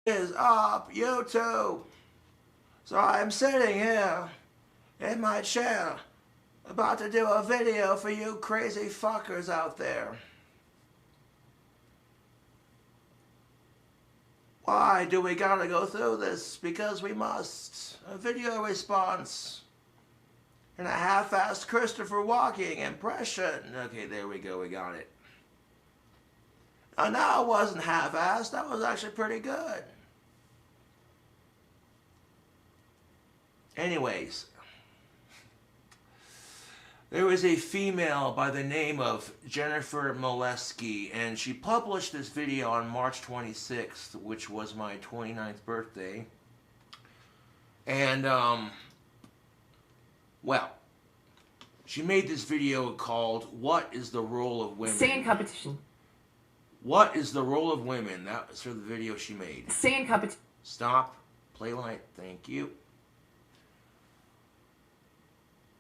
Is up, YouTube? So I'm sitting here in my chair about to do a video for you crazy fuckers out there. Why do we gotta go through this? Because we must. A video response and a half-assed Christopher Walken impression. Okay, there we go, we got it. No, it wasn't half-assed, that was actually pretty good. Anyways, there was a female by the name of Jennifer Molesky, and she published this video on March 26th, which was my 29th birthday. And, well, she made this video called, What is the Role of Women? Stay in competition. What is the Role of Women? That was for the video she made. Stay in competition. Stop. Play light. Thank you.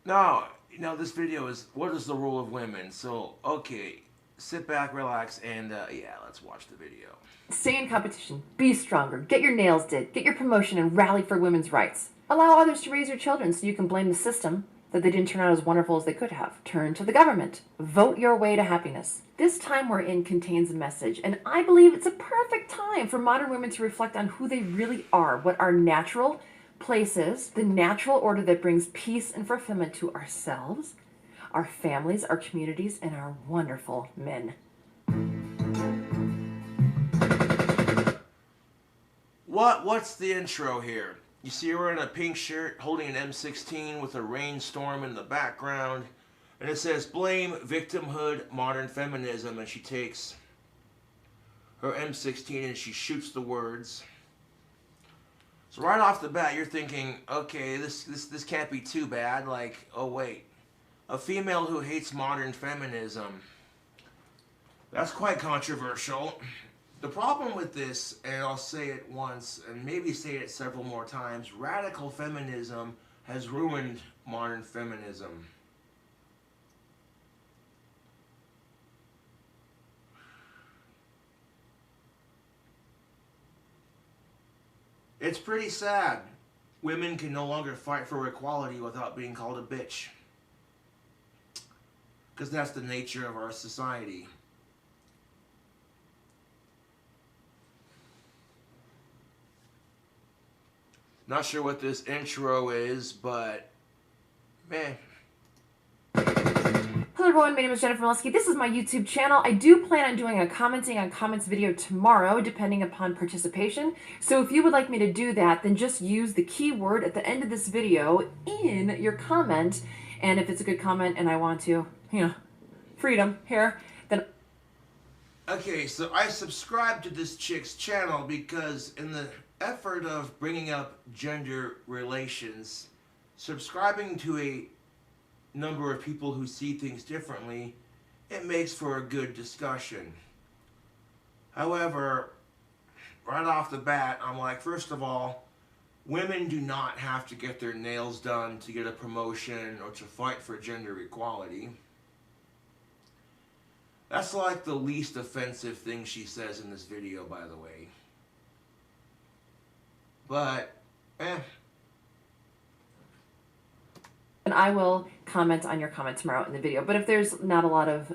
Now, this video is, what is the role of women? So, okay, sit back, relax, and, yeah, let's watch the video. Stay in competition. Be stronger. Get your nails did. Get your promotion and rally for women's rights. Allow others to raise your children so you can blame the system that they didn't turn out as wonderful as they could have. Turn to the government. Vote your way to happiness. This time we're in contains a message, and I believe it's a perfect time for modern women to reflect on who they really are, what our natural places, the natural order that brings peace and fulfillment to ourselves, our families, our communities, and our wonderful men. What's the intro here? You see her in a pink shirt holding an M16 with a rainstorm in the background, and it says blame victimhood modern feminism, and she takes her M16 and she shoots the words. So right off the bat, you're thinking, okay, this can't be too bad. Like, oh wait, a female who hates modern feminism. That's quite controversial. The problem with this, and I'll say it once, and maybe say it several more times, radical feminism has ruined modern feminism. It's pretty sad. Women can no longer fight for equality without being called a bitch. Because that's the nature of our society. Not sure what this intro is, but man. Hello everyone, my name is Jennifer Molesky. This is my YouTube channel. I do plan on doing a commenting on comments video tomorrow, depending upon participation. So if you would like me to do that, then just use the keyword at the end of this video in your comment. And if it's a good comment and I want to, freedom here, then... Okay, so I subscribe to this chick's channel because in the effort of bringing up gender relations, subscribing to a number of people who see things differently, it makes for a good discussion. However, right off the bat, I'm like, first of all, women do not have to get their nails done to get a promotion or to fight for gender equality. That's like the least offensive thing she says in this video, by the way. But, And I will comment on your comment tomorrow in the video. But if there's not a lot of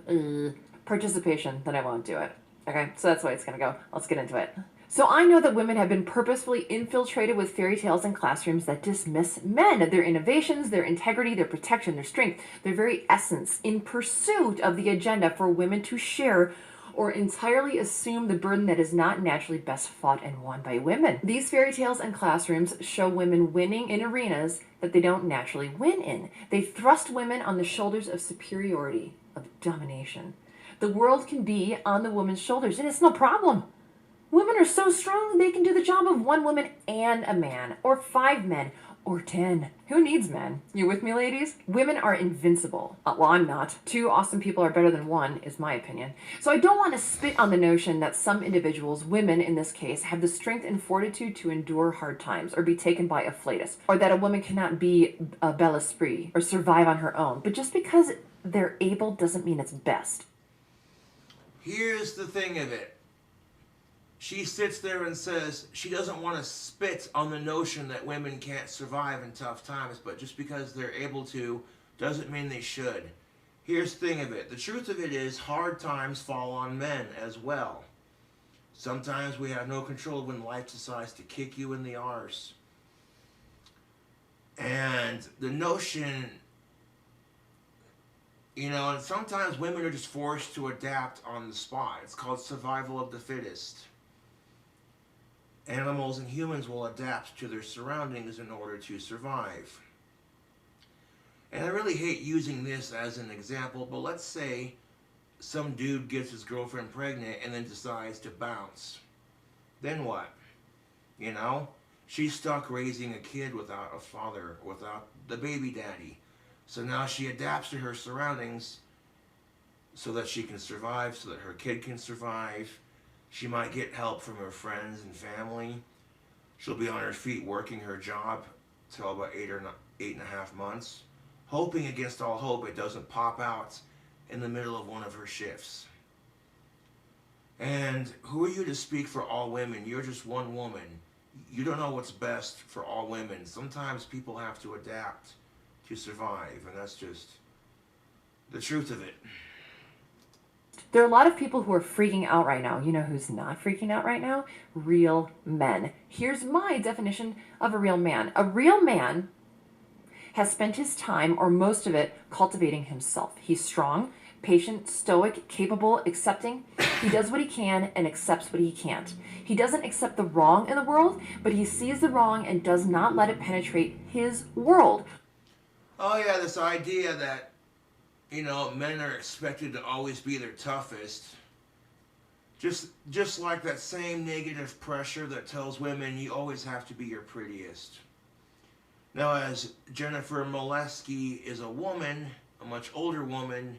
participation, then I won't do it. Okay, so that's the way it's going to go. Let's get into it. So I know that women have been purposefully infiltrated with fairy tales and classrooms that dismiss men, their innovations, their integrity, their protection, their strength, their very essence, in pursuit of the agenda for women to share or entirely assume the burden that is not naturally best fought and won by women. These fairy tales and classrooms show women winning in arenas that they don't naturally win in. They thrust women on the shoulders of superiority, of domination. The world can be on the woman's shoulders, and it's no problem. Women are so strong they can do the job of one woman and a man, or 5 men, or 10. Who needs men? You with me, ladies? Women are invincible. Well, I'm not. 2 awesome people are better than 1, is my opinion. So I don't want to spit on the notion that some individuals, women in this case, have the strength and fortitude to endure hard times, or be taken by a flatus, or that a woman cannot be a bel esprit, or survive on her own. But just because they're able doesn't mean it's best. here's the thing of it. she sits there and says she doesn't want to spit on the notion that women can't survive in tough times, but just because they're able to doesn't mean they should. Here's the thing of it. The truth of it is hard times fall on men as well. Sometimes we have no control when life decides to kick you in the arse. And the notion, and sometimes women are just forced to adapt on the spot. It's called survival of the fittest. Animals and humans will adapt to their surroundings in order to survive. And I really hate using this as an example, but let's say some dude gets his girlfriend pregnant and then decides to bounce. Then what? She's stuck raising a kid without a father, without the baby daddy. So now she adapts to her surroundings so that she can survive, so that her kid can survive. She might get help from her friends and family. She'll be on her feet working her job till about 8.5 months, hoping against all hope it doesn't pop out in the middle of one of her shifts. And who are you to speak for all women? You're just one woman. You don't know what's best for all women. Sometimes people have to adapt to survive, and that's just the truth of it. There are a lot of people who are freaking out right now. You know who's not freaking out right now? Real men. Here's my definition of a real man. A real man has spent his time, or most of it, cultivating himself. He's strong, patient, stoic, capable, accepting. He does what he can and accepts what he can't. He doesn't accept the wrong in the world, but he sees the wrong and does not let it penetrate his world. Oh yeah, this idea that men are expected to always be their toughest. Just like that same negative pressure that tells women you always have to be your prettiest. Now, as Jennifer Molesky is a woman, a much older woman,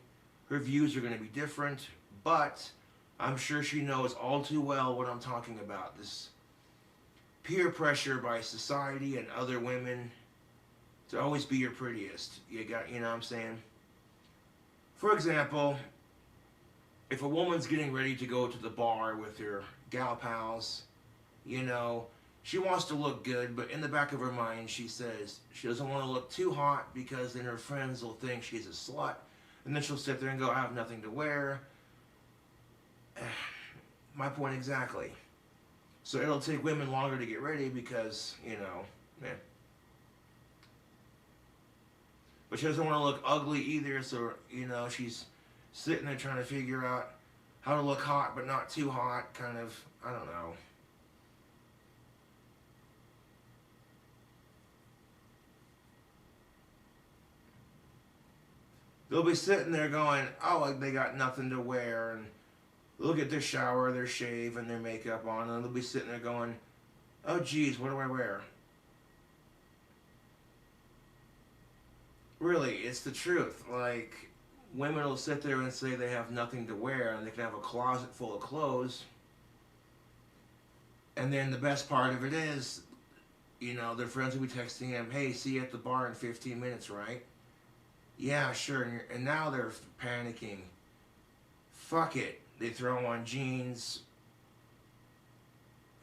her views are going to be different, but I'm sure she knows all too well what I'm talking about. This peer pressure by society and other women to always be your prettiest. You know what I'm saying? For example, if a woman's getting ready to go to the bar with her gal pals, she wants to look good, but in the back of her mind she says she doesn't want to look too hot because then her friends will think she's a slut, and then she'll sit there and go, I have nothing to wear. My point exactly. So it'll take women longer to get ready because, But she doesn't want to look ugly either, so, she's sitting there trying to figure out how to look hot but not too hot, kind of, I don't know. They'll be sitting there going, oh, they got nothing to wear, and look at their shower, their shave, and their makeup on, and they'll be sitting there going, oh, geez, what do I wear? Really, it's the truth. Like, women will sit there and say they have nothing to wear, and they can have a closet full of clothes. And then the best part of it is, their friends will be texting them, hey, see you at the bar in 15 minutes, right? Yeah, sure. And now they're panicking. Fuck it. They throw on jeans,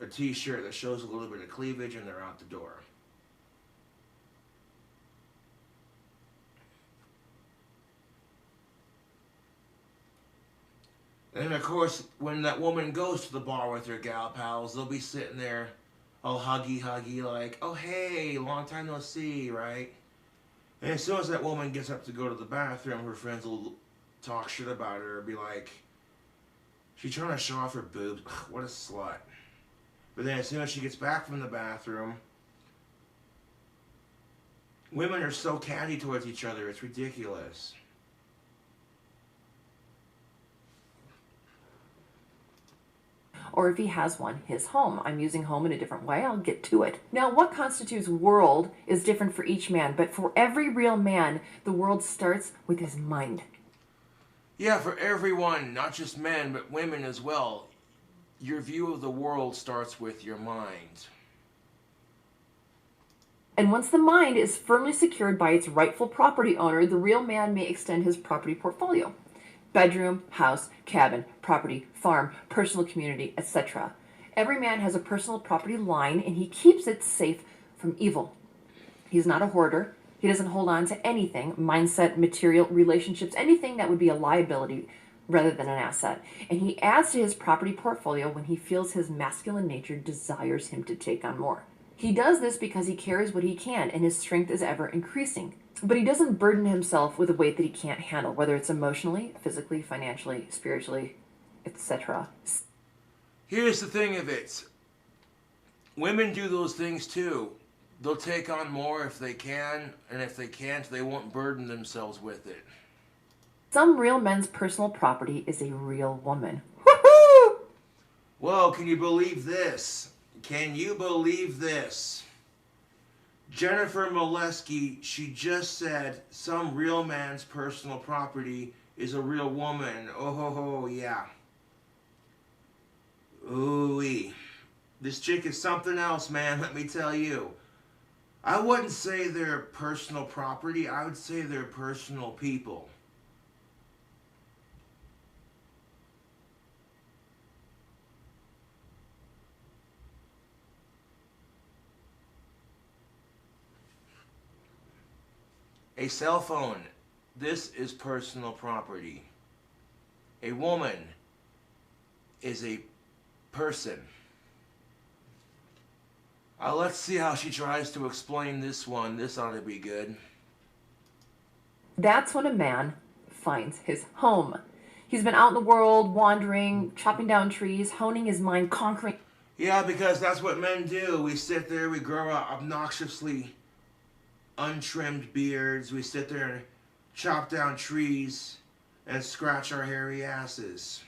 a t-shirt that shows a little bit of cleavage, and they're out the door. And of course, when that woman goes to the bar with her gal pals, they'll be sitting there all huggy, like, oh, hey, long time no see, right? And as soon as that woman gets up to go to the bathroom, her friends will talk shit about her, be like, she's trying to show off her boobs. Ugh, what a slut. But then as soon as she gets back from the bathroom, women are so catty towards each other, it's ridiculous. Or if he has one, his home. I'm using home in a different way. I'll get to it. Now, what constitutes world is different for each man, but for every real man, the world starts with his mind. Yeah, for everyone, not just men, but women as well. Your view of the world starts with your mind. And once the mind is firmly secured by its rightful property owner, the real man may extend his property portfolio. Bedroom, house, cabin, property, farm, personal community, etc. Every man has a personal property line, and he keeps it safe from evil. He's not a hoarder. He doesn't hold on to anything, mindset, material, relationships, anything that would be a liability rather than an asset. And he adds to his property portfolio when he feels his masculine nature desires him to take on more. He does this because he carries what he can, and his strength is ever increasing. But he doesn't burden himself with a weight that he can't handle, whether it's emotionally, physically, financially, spiritually, etc. Here's the thing of it. Women do those things too. They'll take on more if they can, and if they can't, they won't burden themselves with it. Some real men's personal property is a real woman. Woohoo! Whoa, can you believe this? Can you believe this? Jennifer Molesky, she just said some real man's personal property is a real woman. Oh ho ho, yeah. Ooh-wee. This chick is something else, man, let me tell you. I wouldn't say they're personal property, I would say they're personal people. A cell phone, this is personal property. A woman is a person. Let's see how she tries to explain this one. This ought to be good. That's when a man finds his home. He's been out in the world, wandering, chopping down trees, honing his mind, conquering. Yeah, because that's what men do. We sit there, we grow up obnoxiously untrimmed beards. We sit there and chop down trees and scratch our hairy asses.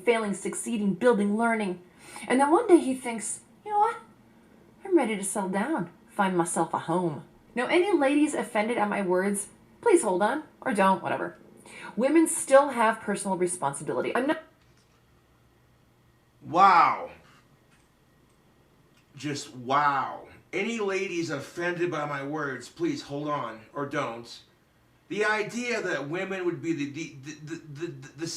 Failing, succeeding, building, learning. And then one day he thinks, you know what? I'm ready to settle down, find myself a home. Now, any ladies offended at my words, please hold on, or don't, whatever. Women still have personal responsibility. I'm not... Wow. Just wow. Any ladies offended by my words, please hold on, or don't. The idea that women would be the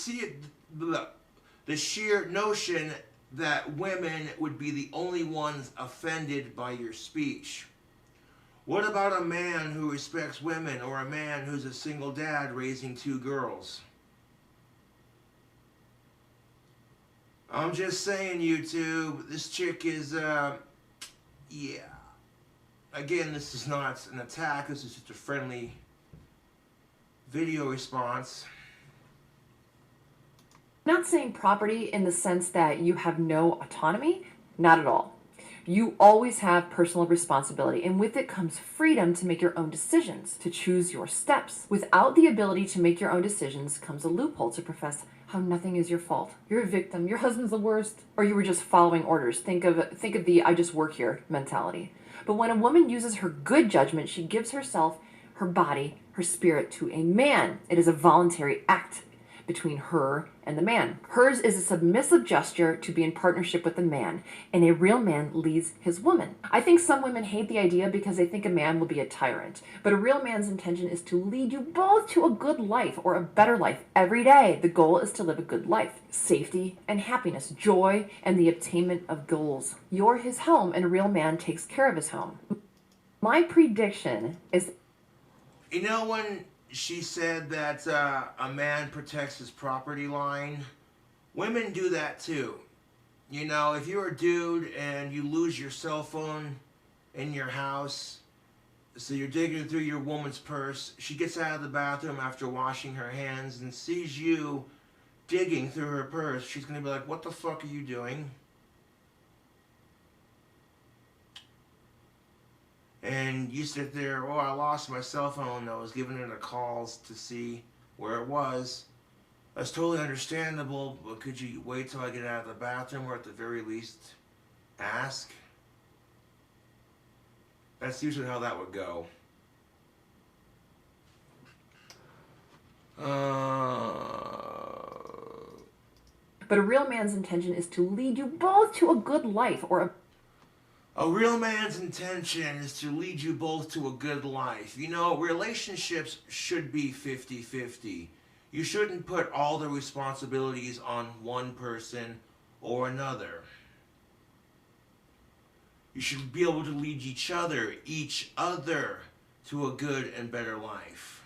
sheer notion that women would be the only ones offended by your speech. What about a man who respects women, or a man who's a single dad raising 2 girls? I'm just saying, YouTube, this chick is, yeah. Again, this is not an attack, this is just a friendly video response. I'm not saying property in the sense that you have no autonomy, not at all. You always have personal responsibility, and with it comes freedom to make your own decisions, to choose your steps. Without the ability to make your own decisions comes a loophole to profess how nothing is your fault. You're a victim, your husband's the worst, or you were just following orders. Think of the I just work here mentality. But when a woman uses her good judgment, she gives herself, her body, her spirit to a man. It is a voluntary act between her and the man. Hers is a submissive gesture to be in partnership with the man, and a real man leads his woman. I think some women hate the idea because they think a man will be a tyrant, but a real man's intention is to lead you both to a good life, or a better life every day. The goal is to live a good life, safety and happiness, joy and the obtainment of goals. You're his home, and a real man takes care of his home. My prediction is... You know, when she said that a man protects his property line, women do that too. You know, if you're a dude and you lose your cell phone in your house, so you're digging through your woman's purse, she gets out of the bathroom after washing her hands and sees you digging through her purse, she's going to be like, what the fuck are you doing? And you sit there, oh, I lost my cell phone. I was giving it a call to see where it was. That's totally understandable, but could you wait till I get out of the bathroom, or at the very least ask? That's usually how that would go. But a real man's intention is to lead you both to a good life, or a... A real man's intention is to lead you both to a good life. You know, relationships should be 50-50. You shouldn't put all the responsibilities on one person or another. You should be able to lead each other to a good and better life.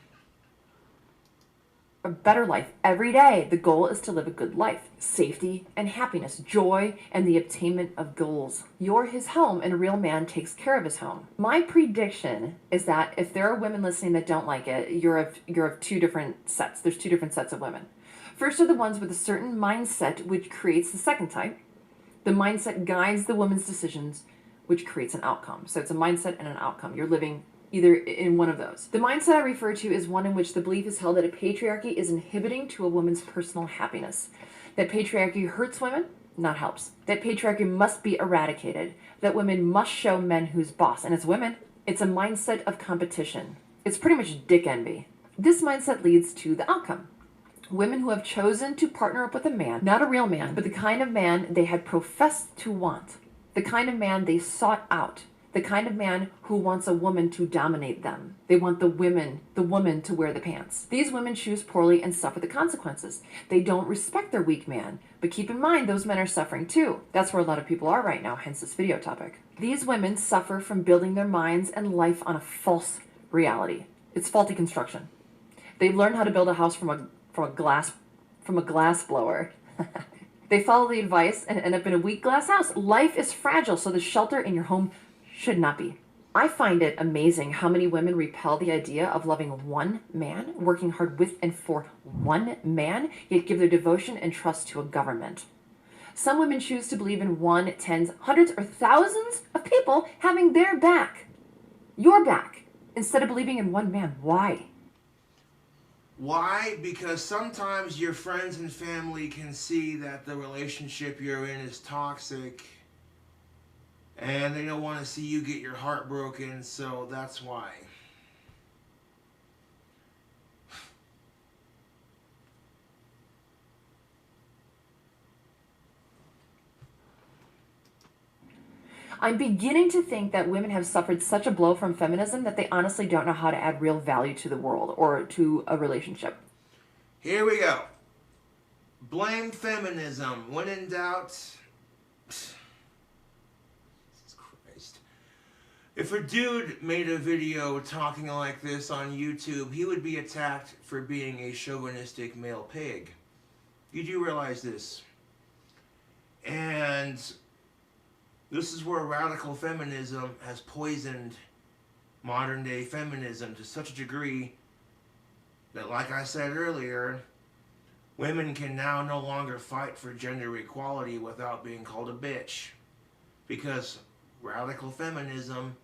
A better life every day. The goal is to live a good life, safety and happiness, joy and the attainment of goals. You're his home and a real man takes care of his home. My prediction is that if there are women listening that don't like it, you're of two different sets. There's two different sets of women. First are the ones with a certain mindset, which creates the second type. The mindset guides the woman's decisions, which creates an outcome. So it's a mindset and an outcome. You're living either in one of those. The mindset I refer to is one in which the belief is held that a patriarchy is inhibiting to a woman's personal happiness. That patriarchy hurts women, not helps. That patriarchy must be eradicated. That women must show men who's boss. And it's women. It's a mindset of competition. It's pretty much dick envy. This mindset leads to the outcome. Women who have chosen to partner up with a man, not a real man, but the kind of man they had professed to want. The kind of man they sought out. The kind of man who wants a woman to dominate them. They want the woman to wear the pants. These women choose poorly and suffer the consequences. They don't respect their weak man. But keep in mind, those men are suffering too. That's where a lot of people are right now, hence this video topic. These women suffer from building their minds and life on a false reality. It's faulty construction. They learn how to build a house from a glass blower. They follow the advice and end up in a weak glass house. Life is fragile, so the shelter in your home should not be. I find it amazing how many women repel the idea of loving one man, working hard with and for one man, yet give their devotion and trust to a government. Some women choose to believe in one, tens, hundreds, or thousands of people having their back, your back, instead of believing in one man. Why? Why? Because sometimes your friends and family can see that the relationship you're in is toxic, and they don't want to see you get your heart broken, so that's why. I'm beginning to think that women have suffered such a blow from feminism that they honestly don't know how to add real value to the world or to a relationship. Here we go. Blame feminism. When in doubt... If a dude made a video talking like this on YouTube, he would be attacked for being a chauvinistic male pig. You do realize this. And this is where radical feminism has poisoned modern day feminism to such a degree that, like I said earlier, women can now no longer fight for gender equality without being called a bitch. Because radical feminism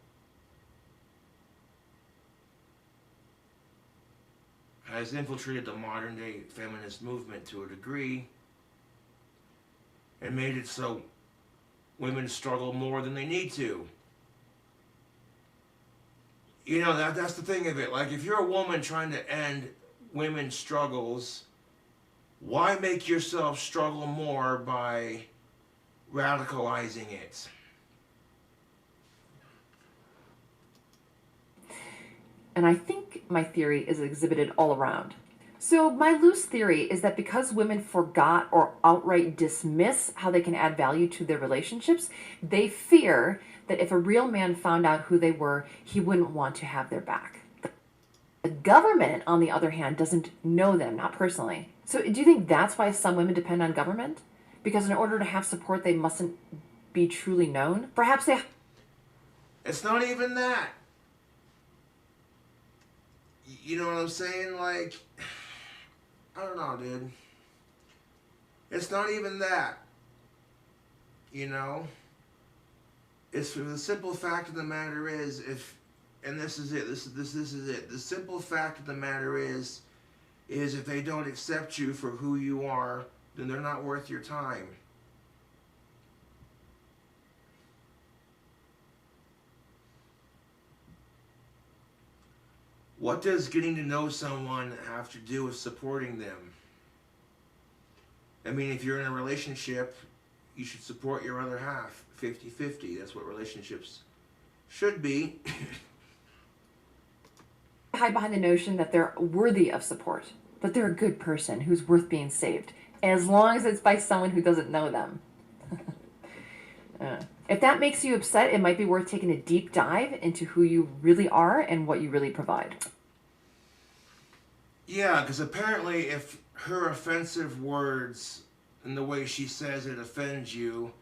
has infiltrated the modern day feminist movement to a degree and made it so women struggle more than they need to. You know, that's the thing of it. Like, if you're a woman trying to end women's struggles, why make yourself struggle more by radicalizing it? And I think my theory is exhibited all around. So my loose theory is that because women forgot or outright dismiss how they can add value to their relationships, they fear that if a real man found out who they were, he wouldn't want to have their back. The government, on the other hand, doesn't know them, not personally. So do you think that's why some women depend on government? Because in order to have support, they mustn't be truly known? Perhaps they... It's not even that. You know what I'm saying? Like, I don't know, dude. It's not even that. You know? It's the simple fact of the matter is, and this is it. This is it. The simple fact of the matter is if they don't accept you for who you are, then they're not worth your time. What does getting to know someone have to do with supporting them? I mean, if you're in a relationship, you should support your other half 50-50. That's what relationships should be. Hide behind the notion that they're worthy of support, that they're a good person who's worth being saved, as long as it's by someone who doesn't know them. If that makes you upset, it might be worth taking a deep dive into who you really are and what you really provide. Yeah, because apparently if her offensive words and the way she says it offends you,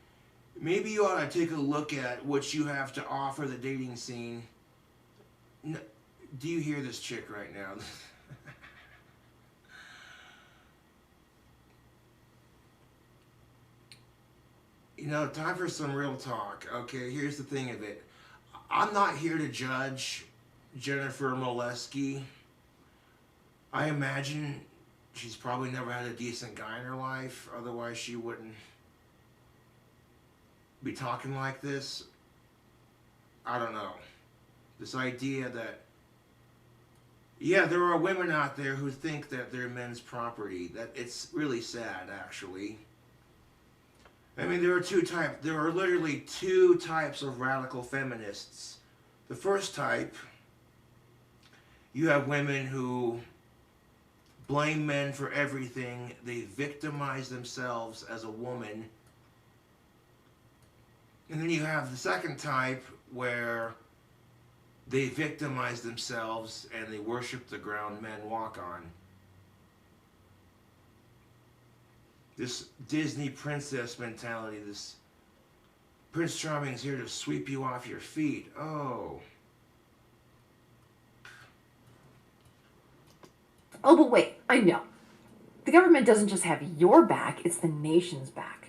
maybe you ought to take a look at what you have to offer the dating scene. Do you hear this chick right now? You know, time for some real talk. Okay, here's the thing of it. I'm not here to judge Jennifer Molesky. I imagine she's probably never had a decent guy in her life. Otherwise, she wouldn't be talking like this. I don't know. This idea that, yeah, there are women out there who think that they're men's property. That it's really sad, actually. I mean, there are literally two types of radical feminists. The first type, you have women who blame men for everything. They victimize themselves as a woman. And then you have the second type where they victimize themselves and they worship the ground men walk on. This Disney princess mentality, this Prince Charming is here to sweep you off your feet. Oh. Oh, but wait, I know. The government doesn't just have your back, it's the nation's back.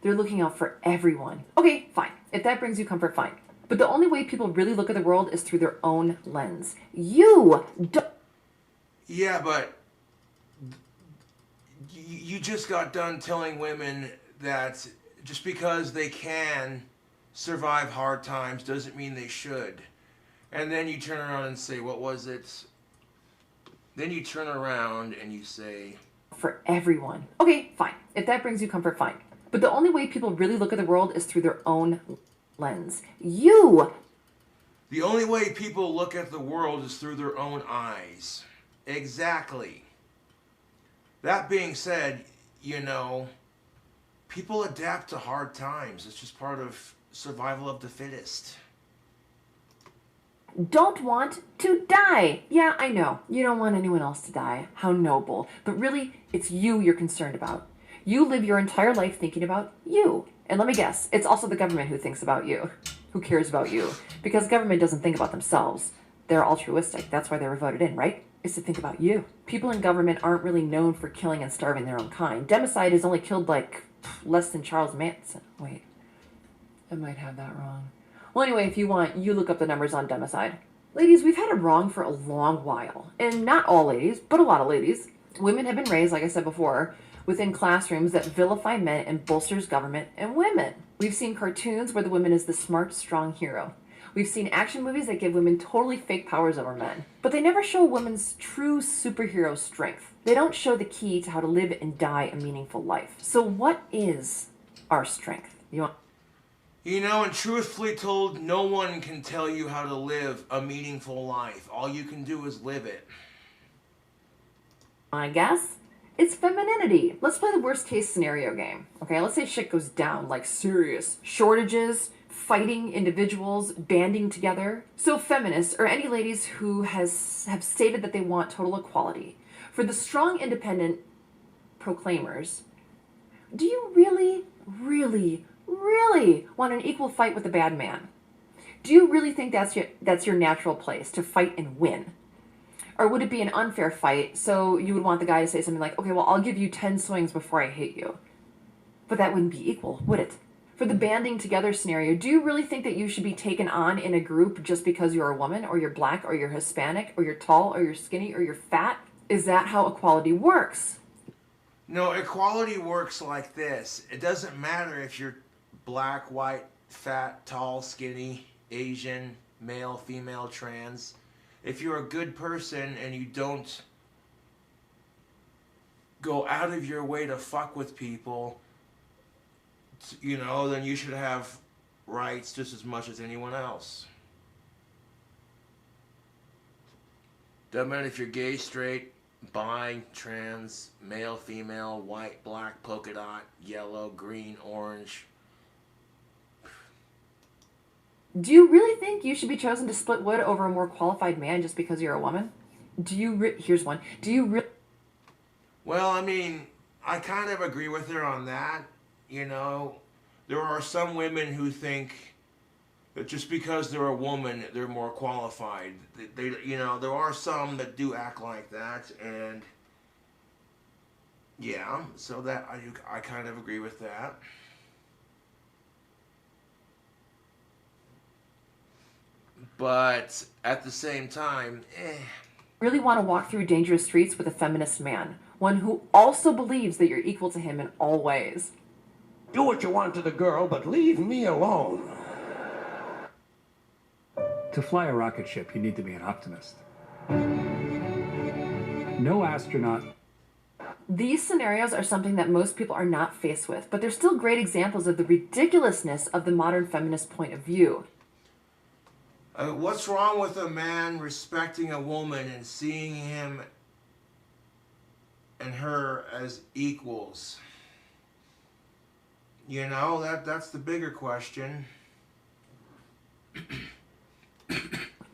They're looking out for everyone. Okay, fine. If that brings you comfort, fine. But the only way people really look at the world is through their own lens. You don't... Yeah, but you just got done telling women that just because they can survive hard times doesn't mean they should. And then you turn around and say, what was it? Then you turn around and you say... For everyone. Okay, fine. If that brings you comfort, fine. But the only way people really look at the world is through their own lens. You... The only way people look at the world is through their own eyes. Exactly. That being said, you know, people adapt to hard times. It's just part of survival of the fittest. Don't want to die. Yeah, I know. You don't want anyone else to die. How noble. But really, it's you you're concerned about. You live your entire life thinking about you. And let me guess, it's also the government who thinks about you, who cares about you. Because government doesn't think about themselves. They're altruistic. That's why they were voted in, right? Is to think about you. People in government aren't really known for killing and starving their own kind. Democide has only killed, like, less than Charles Manson. Wait, I might have that wrong. Well, anyway, if you want, you look up the numbers on Democide. Ladies, we've had it wrong for a long while. And not all ladies, but a lot of ladies. Women have been raised, like I said before, within classrooms that vilify men and bolsters government and women. We've seen cartoons where the woman is the smart, strong hero. We've seen action movies that give women totally fake powers over men. But they never show a woman's true superhero strength. They don't show the key to how to live and die a meaningful life. So what is our strength? You know, and truthfully told, no one can tell you how to live a meaningful life. All you can do is live it. I guess it's femininity. Let's play the worst case scenario game. Okay, let's say shit goes down, like serious shortages, fighting individuals, banding together. So feminists, or any ladies who have stated that they want total equality, for the strong independent proclaimers, do you really want an equal fight with a bad man? Do you really think that's your natural place, to fight and win? Or would it be an unfair fight, so you would want the guy to say something like, okay, well, I'll give you 10 swings before I hit you. But that wouldn't be equal, would it? For the banding together scenario, do you really think that you should be taken on in a group just because you're a woman, or you're black, or you're Hispanic, or you're tall, or you're skinny, or you're fat? Is that how equality works? No, equality works like this. It doesn't matter if you're black, white, fat, tall, skinny, Asian, male, female, trans. If you're a good person and you don't go out of your way to fuck with people, you know, then you should have rights just as much as anyone else. Doesn't matter if you're gay, straight, bi, trans, male, female, white, black, polka dot, yellow, green, orange. Do you really think you should be chosen to split wood over a more qualified man just because you're a woman? Here's one. Do you really... Well, I mean, I kind of agree with her on that. You know, there are some women who think that just because they're a woman, they're more qualified. They you know, there are some that do act like that, and yeah, so that I kind of agree with that. But at the same time, really want to walk through dangerous streets with a feminist man, one who also believes that you're equal to him in all ways? Do what you want to the girl, but leave me alone. To fly a rocket ship, you need to be an optimist. No astronaut. These scenarios are something that most people are not faced with, but they're still great examples of the ridiculousness of the modern feminist point of view. What's wrong with a man respecting a woman and seeing him and her as equals? You know, that's the bigger question.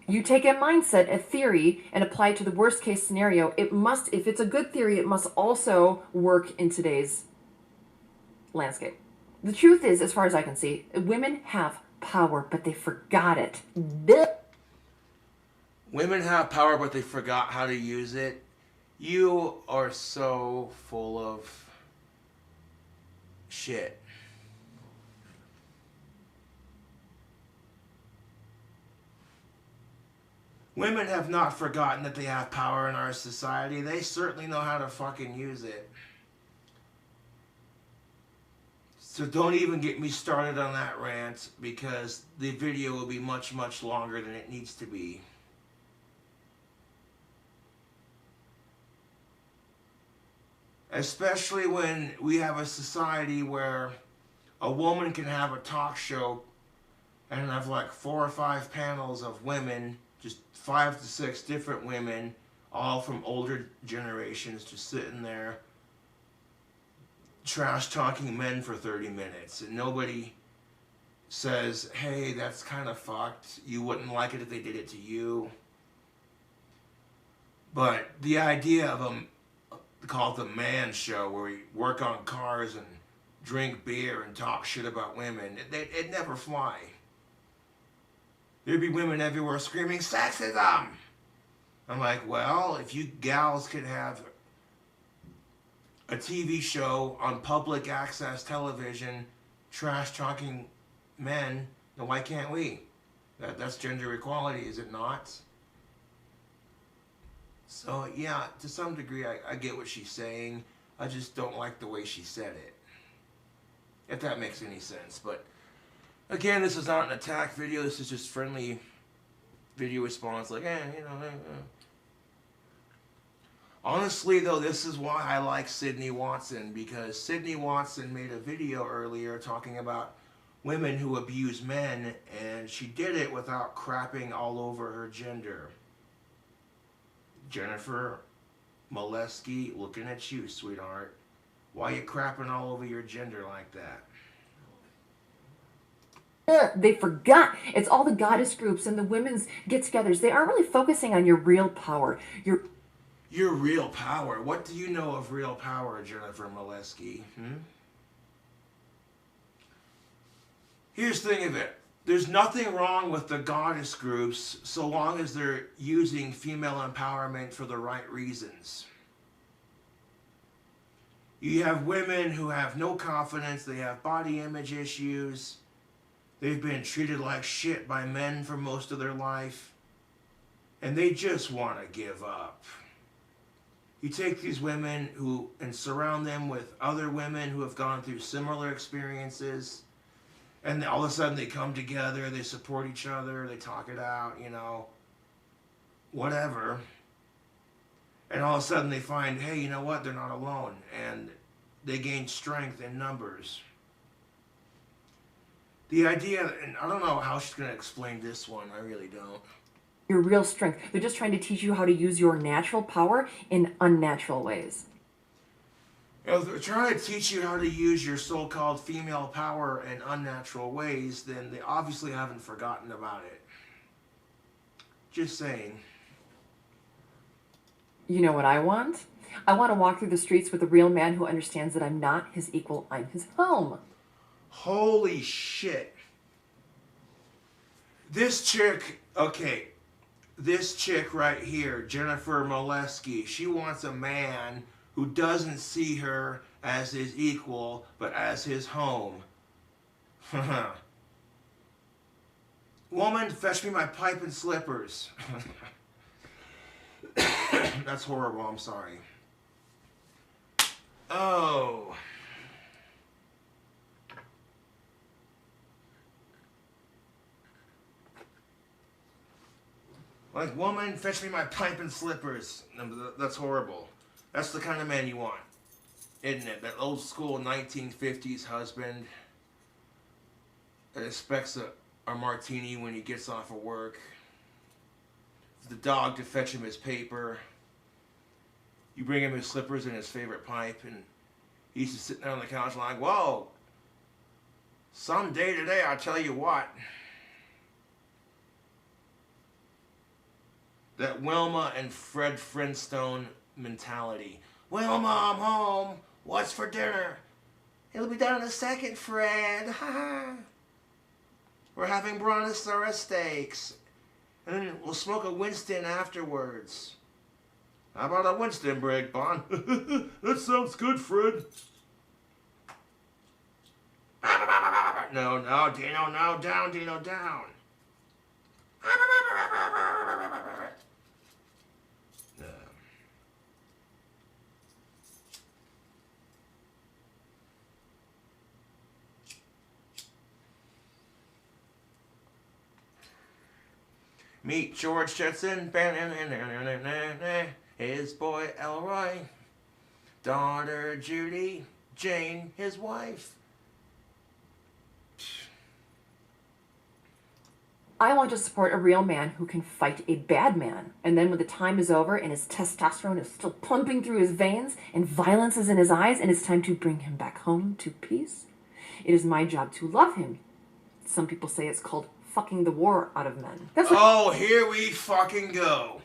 You take a mindset, a theory, and apply it to the worst case scenario. It must, if it's a good theory, it must also work in today's landscape. The truth is, as far as I can see, women have power, but they forgot it. Women have power, but they forgot how to use it. You are so full of shit. Women have not forgotten that they have power in our society. They certainly know how to fucking use it. So don't even get me started on that rant, because the video will be much, much longer than it needs to be. Especially when we have a society where a woman can have a talk show and have like 4 or 5 panels of women, just 5 to 6 different women, all from older generations, just sitting there trash talking men for 30 minutes, and nobody says, hey, that's kind of fucked, you wouldn't like it if they did it to you. But the idea of call it the man show, where we work on cars and drink beer and talk shit about women, it'd never fly. There'd be women everywhere screaming, sexism! I'm like, well, if you gals could have a TV show on public access television trash talking men, then why can't we? That's gender equality, is it not? So yeah, to some degree I get what she's saying. I just don't like the way she said it, if that makes any sense. But again, this is not an attack video. This is just friendly video response, like, you know. Honestly, though, this is why I like Sydney Watson, because Sydney Watson made a video earlier talking about women who abuse men, and she did it without crapping all over her gender. Jennifer Molesky, looking at you, sweetheart. Why you crapping all over your gender like that? They forgot. It's all the goddess groups and the women's get-togethers. They aren't really focusing on your real power. Your real power. What do you know of real power, Jennifer Molesky? Here's the thing of it. There's nothing wrong with the goddess groups so long as they're using female empowerment for the right reasons. You have women who have no confidence, they have body image issues, they've been treated like shit by men for most of their life, and they just want to give up. You take these women and surround them with other women who have gone through similar experiences, and all of a sudden they come together, they support each other, they talk it out, you know, whatever. And all of a sudden they find, hey, you know what, they're not alone, and they gain strength in numbers. The idea, and I don't know how she's going to explain this one. I really don't. Your real strength. They're just trying to teach you how to use your natural power in unnatural ways. If they're trying to teach you how to use your so-called female power in unnatural ways, then they obviously haven't forgotten about it. Just saying. You know what I want? I want to walk through the streets with a real man who understands that I'm not his equal, I'm his home. Holy shit. This chick, okay, this chick right here, Jennifer Molesky, she wants a man who doesn't see her as his equal, but as his home. Woman, fetch me my pipe and slippers. That's horrible, I'm sorry. Oh. Like, woman, fetch me my pipe and slippers. That's horrible. That's the kind of man you want, isn't it? That old school 1950s husband that expects a martini when he gets off of work. The dog to fetch him his paper. You bring him his slippers and his favorite pipe, and he's just sitting there on the couch like, whoa, someday today, I'll tell you what. That Wilma and Fred Flintstone mentality. Wilma, I'm home. What's for dinner? It'll be done in a second, Fred. We're having brontosaurus steaks. And then we'll smoke a Winston afterwards. How about a Winston break, Bon? That sounds good, Fred. No, Dino, no, down, Dino, down. Meet George Jetson, his boy Elroy, daughter Judy, Jane, his wife. I want to support a real man who can fight a bad man. And then when the time is over and his testosterone is still pumping through his veins and violence is in his eyes and it's time to bring him back home to peace, it is my job to love him. Some people say it's called fucking the war out of men. That's what Oh, here we fucking go.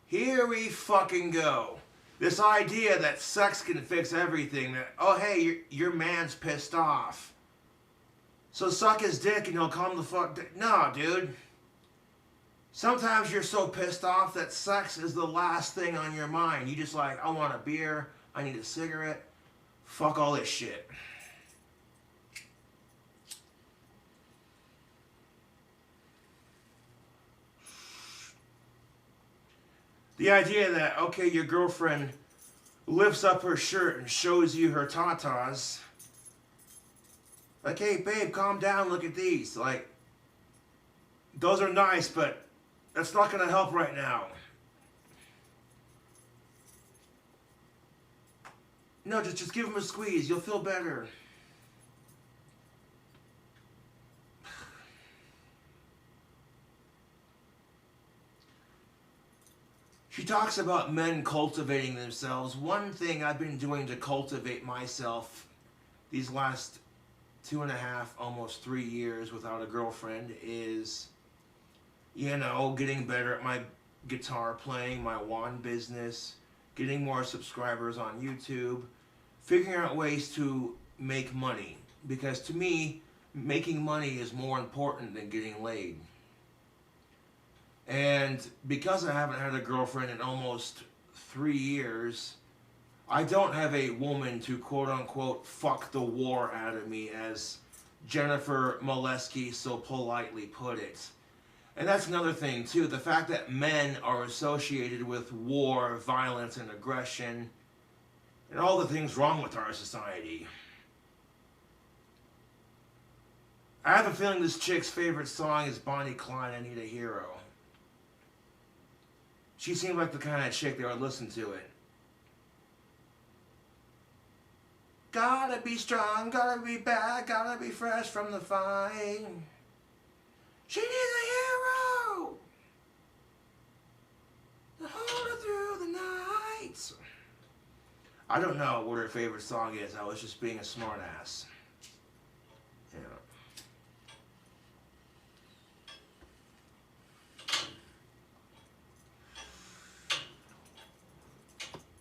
Here we fucking go. This idea that sex can fix everything. That, oh, hey, your man's pissed off. So suck his dick and he'll calm the fuck down. No, dude. Sometimes you're so pissed off that sex is the last thing on your mind. You just like, I want a beer. I need a cigarette. Fuck all this shit. The idea that, okay, your girlfriend lifts up her shirt and shows you her tatas. Like, hey, babe, calm down, look at these. Like, those are nice, but that's not going to help right now. No, just give him a squeeze. You'll feel better. She talks about men cultivating themselves. One thing I've been doing to cultivate myself these last 2.5, almost 3 years without a girlfriend is, you know, getting better at my guitar playing, my wand business, getting more subscribers on YouTube, figuring out ways to make money. Because to me, making money is more important than getting laid. And because I haven't had a girlfriend in almost 3 years, I don't have a woman to quote-unquote fuck the war out of me, as Jennifer Molesky so politely put it. And that's another thing, too. The fact that men are associated with war, violence, and aggression, and all the things wrong with our society. I have a feeling this chick's favorite song is Bonnie Clyde, I Need a Hero. She seemed like the kind of chick that would listen to it. Gotta Gotta be strong, gotta be bad, gotta be fresh from the fight. She needs a hero to hold her through the night. I don't know what her favorite song is. I was just being a smartass. Yeah.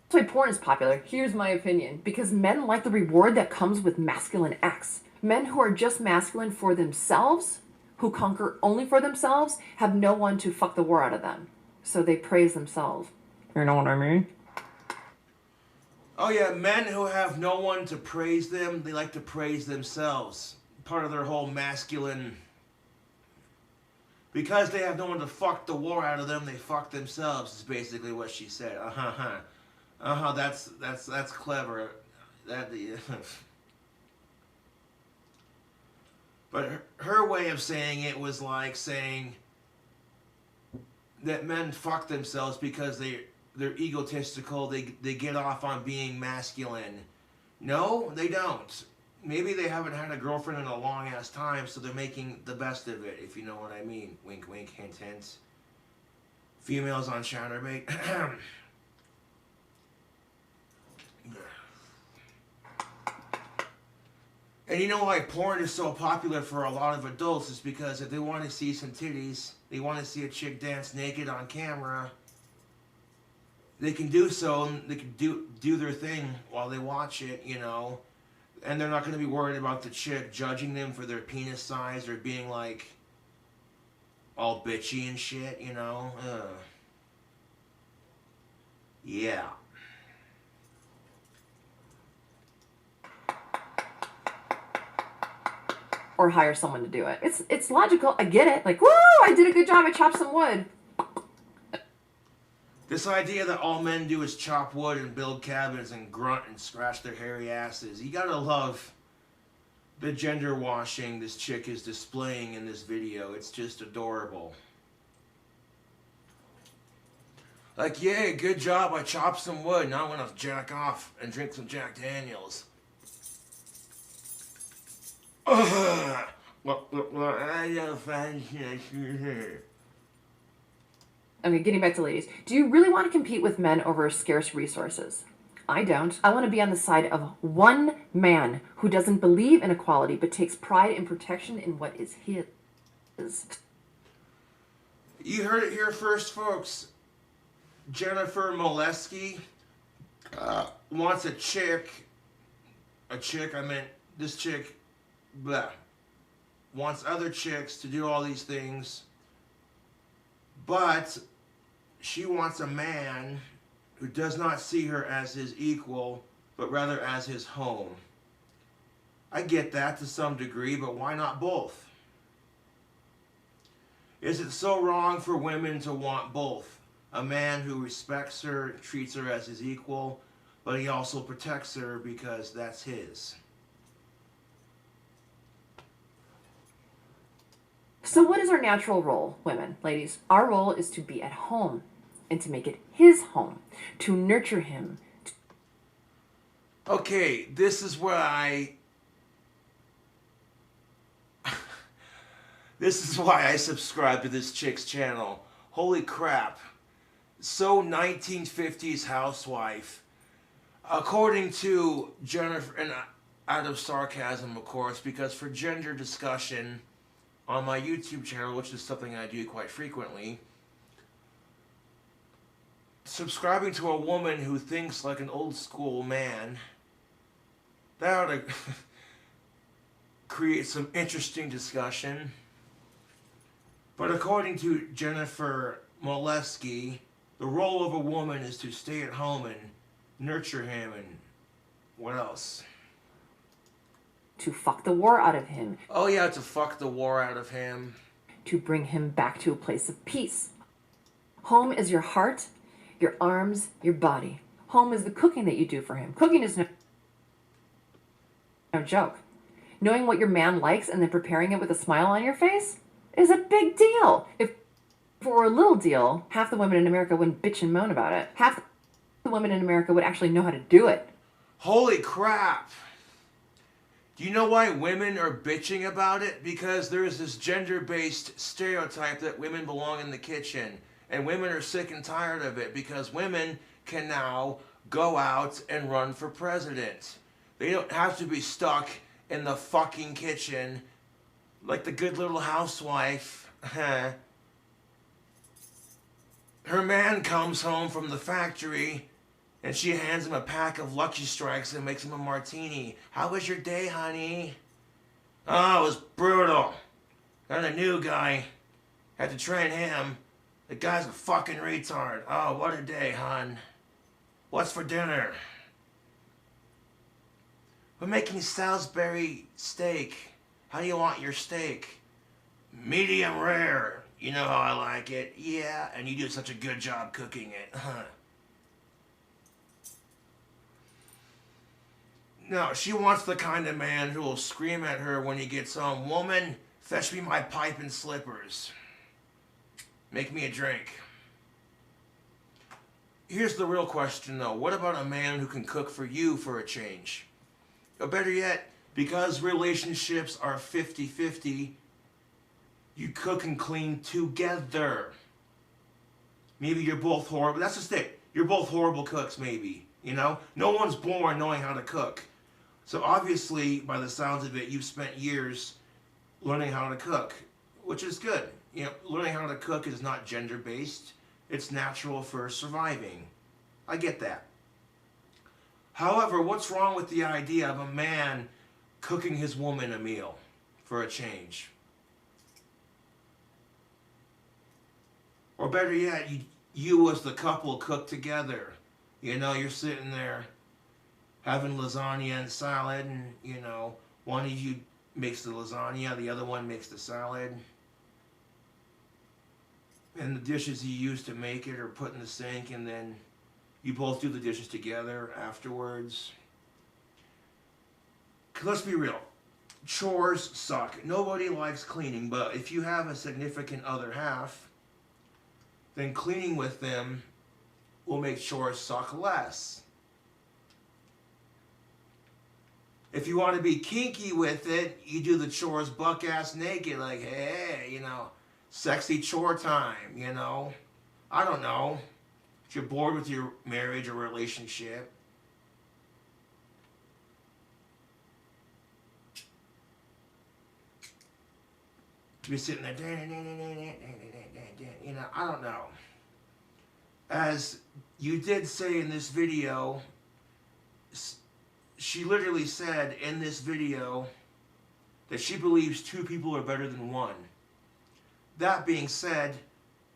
That's why porn is popular. Here's my opinion. Because men like the reward that comes with masculine acts. Men who are just masculine for themselves, who conquer only for themselves, have no one to fuck the war out of them. So they praise themselves. You know what I mean? Oh yeah, men who have no one to praise them, they like to praise themselves. Part of their whole masculine... Because they have no one to fuck the war out of them, they fuck themselves, is basically what she said. That's clever. But her way of saying it was like saying that men fuck themselves because they're egotistical, they get off on being masculine. No, they don't. Maybe they haven't had a girlfriend in a long ass time, so they're making the best of it, if you know what I mean. Wink wink, hint hint. Females on Chatterbait. And you know why porn is so popular for a lot of adults is because if they want to see some titties, they want to see a chick dance naked on camera, they can do so, and they can do their thing while they watch it, you know. And they're not going to be worried about the chick judging them for their penis size or being like all bitchy and shit, you know. Yeah. Or hire someone to do it. It's logical. I get it. Like, woo, I did a good job. I chopped some wood. This idea that all men do is chop wood and build cabins and grunt and scratch their hairy asses. You gotta love the gender washing this chick is displaying in this video. It's just adorable. Like, yay, good job. I chopped some wood. Now I'm gonna jack off and drink some Jack Daniels. Okay, getting back to ladies. Do you really want to compete with men over scarce resources? I don't. I want to be on the side of one man who doesn't believe in equality but takes pride in protection in what is his. You heard it here first, folks. Jennifer Molesky wants this chick, wants other chicks to do all these things, but she wants a man who does not see her as his equal, but rather as his home. I get that to some degree, but why not both? Is it so wrong for women to want both? A man who respects her, treats her as his equal, but he also protects her because that's his. So what is our natural role, women, ladies? Our role is to be at home and to make it his home, to nurture him. Okay, this is why I subscribe to this chick's channel. Holy crap. So 1950s housewife. According to Jennifer, and out of sarcasm, of course, because for gender discussion on my YouTube channel, which is something I do quite frequently, subscribing to a woman who thinks like an old school man, that ought to create some interesting discussion. But according to Jennifer Molesky, the role of a woman is to stay at home and nurture him and what else? To fuck the war out of him. Oh yeah, to fuck the war out of him. To bring him back to a place of peace. Home is your heart, your arms, your body. Home is the cooking that you do for him. Cooking is no joke. Knowing what your man likes and then preparing it with a smile on your face is a big deal. If it were a little deal, half the women in America wouldn't bitch and moan about it. Half the women in America would actually know how to do it. Holy crap! Do you know why women are bitching about it? Because there is this gender-based stereotype that women belong in the kitchen. And women are sick and tired of it because women can now go out and run for president. They don't have to be stuck in the fucking kitchen like the good little housewife. Her man comes home from the factory and she hands him a pack of Lucky Strikes and makes him a martini. How was your day, honey? Oh, it was brutal. Got a new guy. Had to train him. The guy's a fucking retard. Oh, what a day, hon. What's for dinner? We're making Salisbury steak. How do you want your steak? Medium rare. You know how I like it. Yeah, and you do such a good job cooking it. No, she wants the kind of man who will scream at her when he gets home, "Woman, fetch me my pipe and slippers. Make me a drink." Here's the real question though. What about a man who can cook for you for a change? Or better yet, because relationships are 50-50, you cook and clean together. Maybe you're both horrible. That's just it. You're both horrible cooks, maybe. You know? No one's born knowing how to cook. So obviously, by the sounds of it, you've spent years learning how to cook, which is good. You know, learning how to cook is not gender-based. It's natural for surviving. I get that. However, what's wrong with the idea of a man cooking his woman a meal for a change? Or better yet, you as the couple cook together. You know, you're sitting there having lasagna and salad, and, you know, one of you makes the lasagna, the other one makes the salad. And the dishes you use to make it are put in the sink, and then you both do the dishes together afterwards. 'Cause let's be real. Chores suck. Nobody likes cleaning, but if you have a significant other half, then cleaning with them will make chores suck less. If you want to be kinky with it, you do the chores buck-ass naked, like, hey, you know, sexy chore time, you know. I don't know. If you're bored with your marriage or relationship. To be sitting there, you know, I don't know. As you did say in this video, she literally said in this video that she believes two people are better than one. That being said,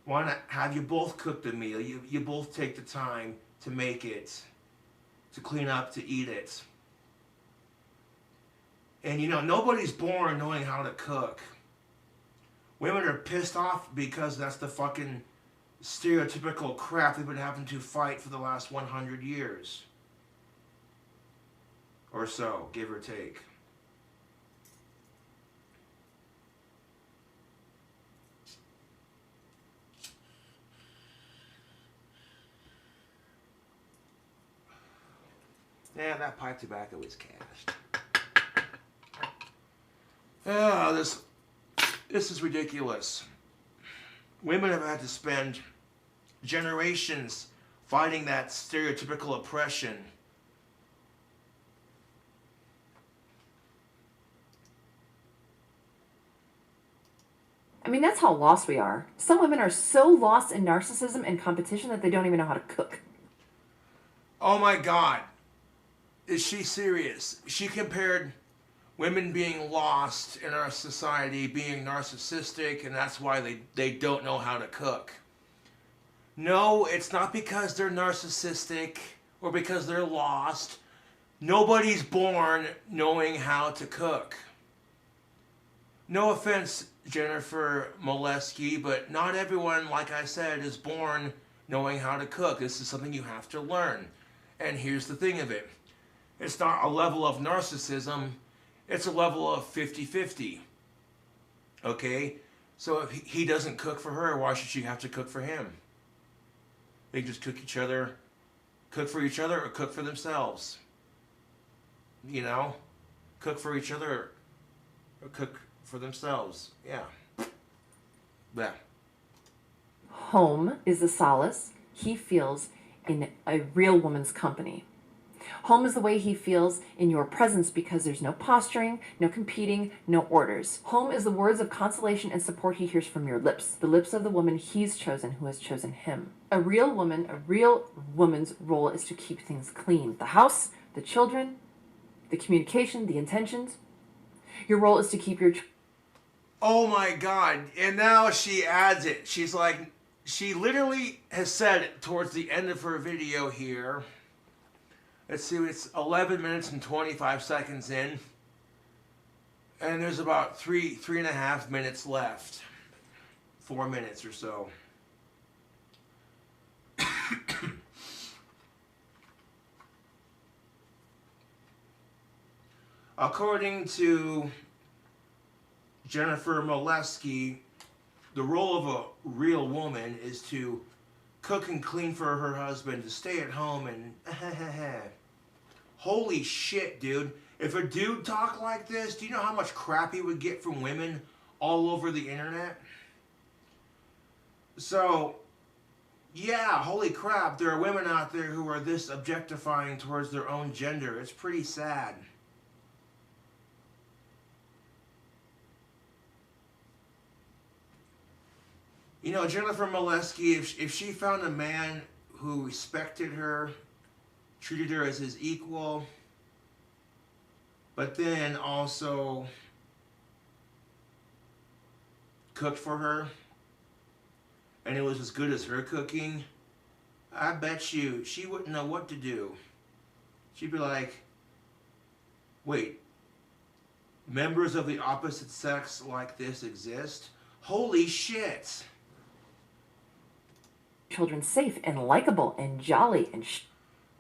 why not have you both cook the meal? You both take the time to make it, to clean up, to eat it. And you know, nobody's born knowing how to cook. Women are pissed off because that's the fucking stereotypical crap they've been having to fight for the last 100 years. Or so, give or take. Yeah, that pipe tobacco is cashed. Oh, this is ridiculous. Women have had to spend generations fighting that stereotypical oppression. I mean, that's how lost we are. Some women are so lost in narcissism and competition that they don't even know how to cook. Oh my God. Is she serious? She compared women being lost in our society being narcissistic, and that's why they don't know how to cook. No, it's not because they're narcissistic or because they're lost. Nobody's born knowing how to cook. No offense, Jennifer Molesky, but not everyone, like I said, is born knowing how to cook. This is something you have to learn. And here's the thing of it. It's not a level of narcissism. It's a level of 50-50. Okay? So if he doesn't cook for her, why should she have to cook for him? They just cook for each other or cook for themselves. You know? cook for each other or cook for themselves. Yeah. Yeah. Home is the solace he feels in a real woman's company. Home is the way he feels in your presence because there's no posturing, no competing, no orders. Home is the words of consolation and support he hears from your lips, the lips of the woman he's chosen who has chosen him. A real woman's role is to keep things clean. The house, the children, the communication, the intentions. Your role is to keep your... Oh my God. And now she adds it. She's like, she literally has said it towards the end of her video here. Let's see, it's 11 minutes and 25 seconds in. And there's about three and a half minutes left. 4 minutes or so. According to Jennifer Molesky, the role of a real woman is to cook and clean for her husband, to stay at home and holy shit, dude. If a dude talked like this, do you know how much crap he would get from women all over the internet? So, yeah, holy crap, there are women out there who are this objectifying towards their own gender. It's pretty sad. You know, Jennifer Molesky, if she found a man who respected her, treated her as his equal, but then also cooked for her, and it was as good as her cooking, I bet you she wouldn't know what to do. She'd be like, wait, members of the opposite sex like this exist? Holy shit! Children safe and likable and jolly and...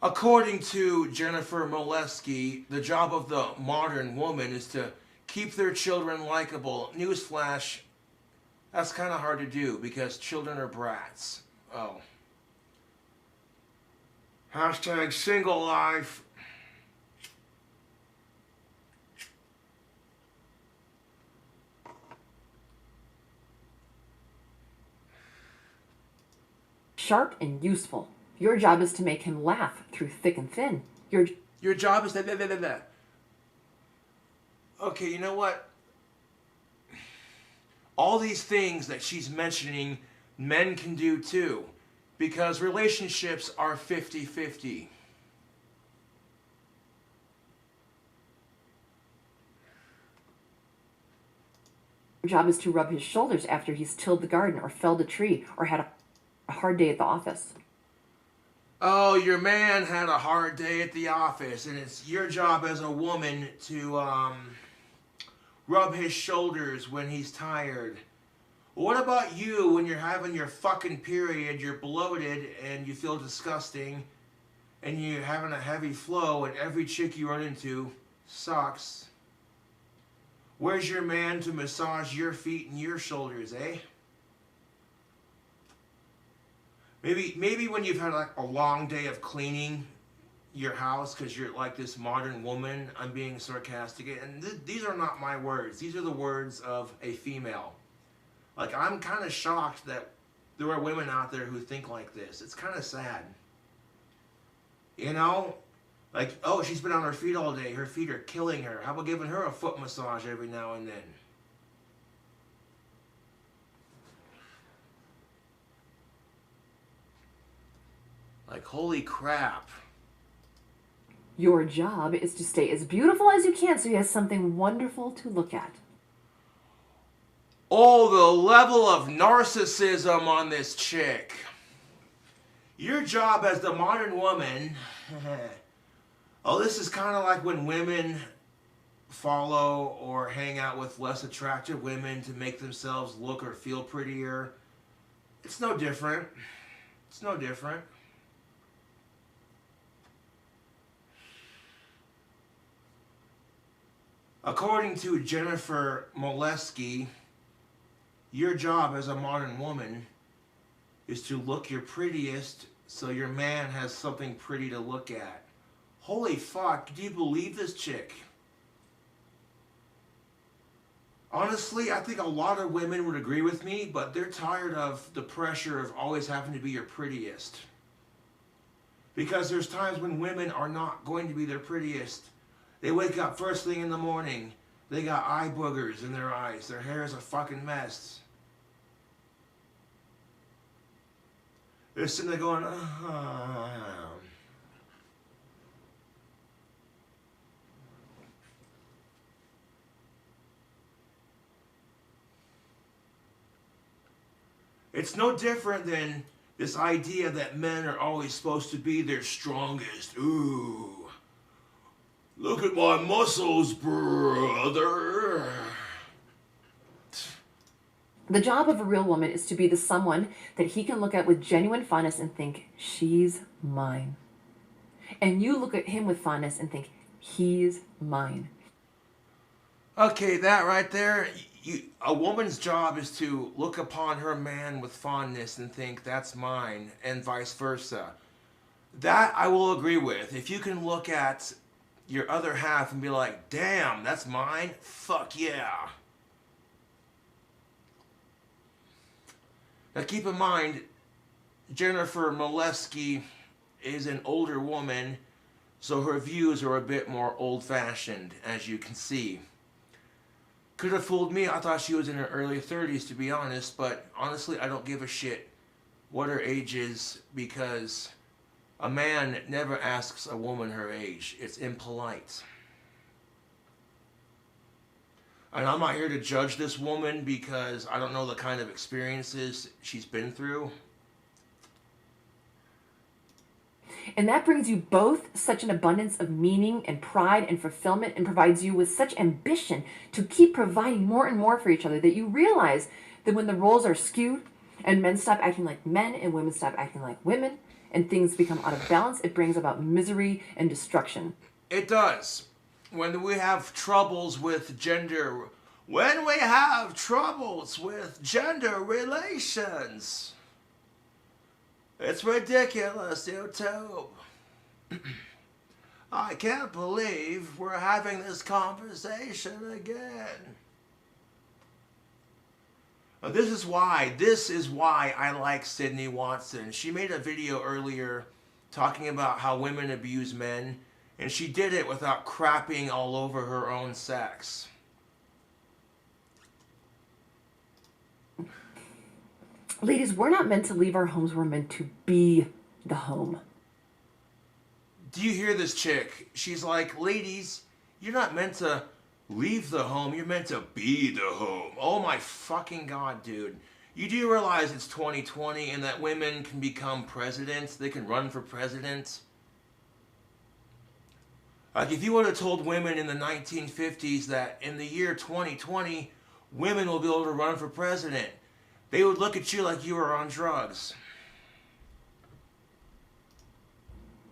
According to Jennifer Molesky, the job of the modern woman is to keep their children likable. Newsflash, that's kind of hard to do because children are brats. Oh. Hashtag single life. Sharp and useful. Your job is to make him laugh through thick and thin. Your job is that. Okay, you know what? All these things that she's mentioning, men can do too. Because relationships are 50-50. Your job is to rub his shoulders after he's tilled the garden or felled a tree or had a hard day at the office. Oh, your man had a hard day at the office, and it's your job as a woman to rub his shoulders when he's tired. What about you when you're having your fucking period, you're bloated, and you feel disgusting, and you're having a heavy flow, and every chick you run into sucks? Where's your man to massage your feet and your shoulders, eh? Maybe when you've had like a long day of cleaning your house because you're like this modern woman, I'm being sarcastic, and these are not my words. These are the words of a female. Like, I'm kind of shocked that there are women out there who think like this. It's kind of sad. You know? Like, oh, she's been on her feet all day. Her feet are killing her. How about giving her a foot massage every now and then? Like, holy crap. Your job is to stay as beautiful as you can so he has something wonderful to look at. Oh, the level of narcissism on this chick. Your job as the modern woman... Oh, this is kind of like when women follow or hang out with less attractive women to make themselves look or feel prettier. It's no different. It's no different. According to Jennifer Molesky, your job as a modern woman is to look your prettiest so your man has something pretty to look at. Holy fuck, do you believe this chick? Honestly, I think a lot of women would agree with me, but they're tired of the pressure of always having to be your prettiest. Because there's times when women are not going to be their prettiest. They wake up first thing in the morning, they got eye boogers in their eyes, their hair is a fucking mess. They're sitting there going, It's no different than this idea that men are always supposed to be their strongest. Ooh, look at my muscles, brother. The job of a real woman is to be the someone that he can look at with genuine fondness and think, she's mine. And you look at him with fondness and think, he's mine. Okay, that right there, a woman's job is to look upon her man with fondness and think, that's mine, and vice versa. That I will agree with. If you can look at your other half and be like, damn, that's mine, fuck yeah. Now keep in mind, Jennifer Molesky is an older woman, so her views are a bit more old-fashioned, as you can see. Could have fooled me. I thought she was in her early 30s, to be honest, but honestly, I don't give a shit what her age is, because a man never asks a woman her age. It's impolite. And I'm not here to judge this woman because I don't know the kind of experiences she's been through. And that brings you both such an abundance of meaning and pride and fulfillment, and provides you with such ambition to keep providing more and more for each other, that you realize that when the roles are skewed and men stop acting like men and women stop acting like women and things become out of balance, it brings about misery and destruction. It does. When we have troubles with gender relations, it's ridiculous, YouTube. I can't believe we're having this conversation again. This is why I like Sydney Watson. She made a video earlier talking about how women abuse men, and she did it without crapping all over her own sex. Ladies, we're not meant to leave our homes. We're meant to be the home. Do you hear this chick? She's like, ladies, you're not meant to leave the home. You're meant to be the home. Oh my fucking God, dude. You do realize it's 2020 and that women can become presidents? They can run for president? Like, if you would have told women in the 1950s that in the year 2020, women will be able to run for president, they would look at you like you were on drugs.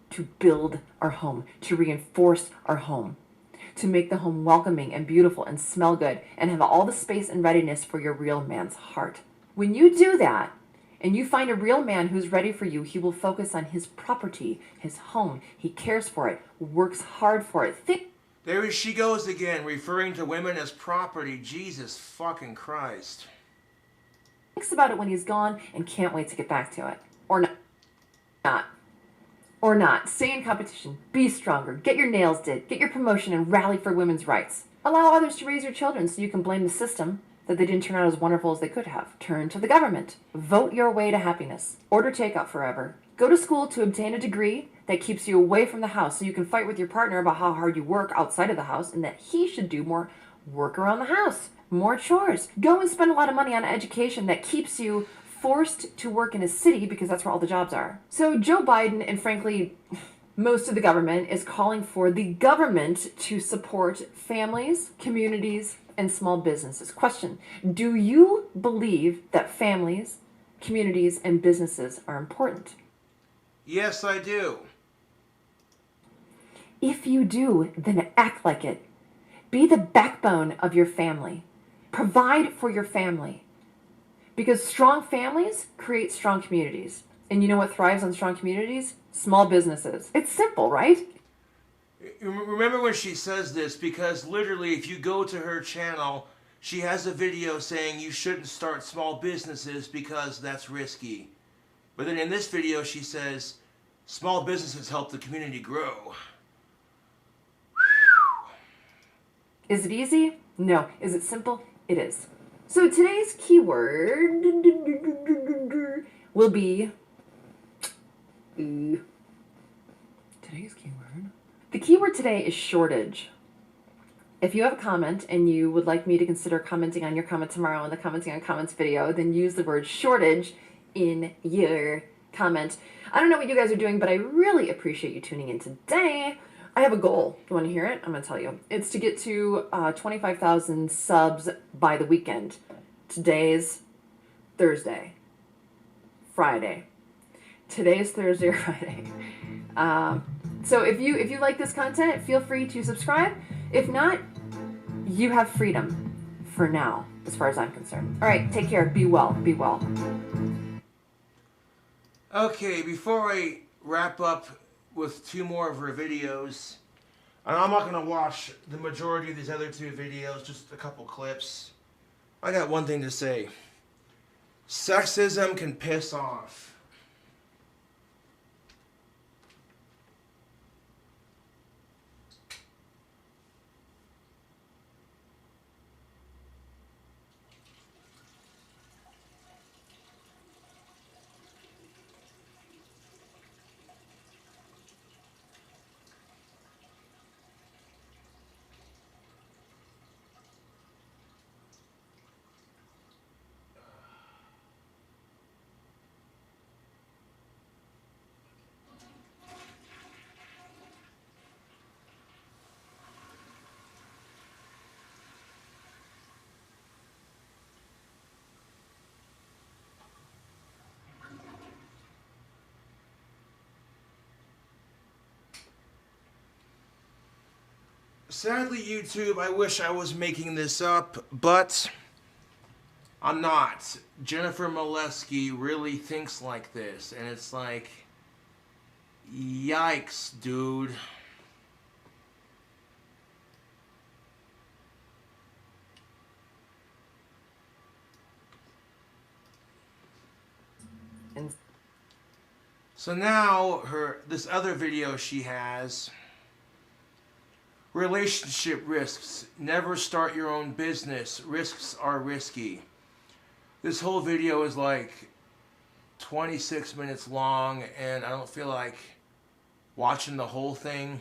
To build our home, to reinforce our home, to make the home welcoming and beautiful and smell good and have all the space and readiness for your real man's heart. When you do that and you find a real man who's ready for you, he will focus on his property, his home. He cares for it, works hard for it. There she goes again, referring to women as property. Jesus fucking Christ. Thinks about it when he's gone and can't wait to get back to it. Or not. Or not. Stay in competition. Be stronger. Get your nails did. Get your promotion and rally for women's rights. Allow others to raise your children so you can blame the system that they didn't turn out as wonderful as they could have. Turn to the government. Vote your way to happiness. Order takeout forever. Go to school to obtain a degree that keeps you away from the house so you can fight with your partner about how hard you work outside of the house and that he should do more work around the house. More chores. Go and spend a lot of money on education that keeps you forced to work in a city because that's where all the jobs are. So Joe Biden, and frankly, most of the government, is calling for the government to support families, communities, and small businesses. Question: do you believe that families, communities, and businesses are important? Yes, I do. If you do, then act like it. Be the backbone of your family. Provide for your family. Because strong families create strong communities. And you know what thrives on strong communities? Small businesses. It's simple, right? Remember when she says this, because literally if you go to her channel, She has a video saying you shouldn't start small businesses because that's risky. But then in this video she says small businesses help the community grow. Is it easy? No. Is it simple? It is. So today's keyword will be today's keyword. The keyword today is shortage. If you have a comment and you would like me to consider commenting on your comment tomorrow in the commenting on comments video, then use the word shortage in your comment. I don't know what you guys are doing, but I really appreciate you tuning in today. I have a goal. You want to hear it? I'm going to tell you. It's to get to 25,000 subs by the weekend. Today's Thursday. Friday. Today's Thursday or Friday. So if you like this content, feel free to subscribe. If not, you have freedom for now, as far as I'm concerned. All right, take care. Be well. Be well. Okay, before I wrap up with 2 more of her videos, and I'm not going to watch the majority of these other 2 videos, just a couple clips. I got one thing to say. Sexism can piss off. Sadly, YouTube, I wish I was making this up, but I'm not. Jennifer Molesky really thinks like this, and it's like, yikes, dude. So now, this other video she has, relationship risks. Never start your own business. Risks are risky. This whole video is like 26 minutes long, and I don't feel like watching the whole thing,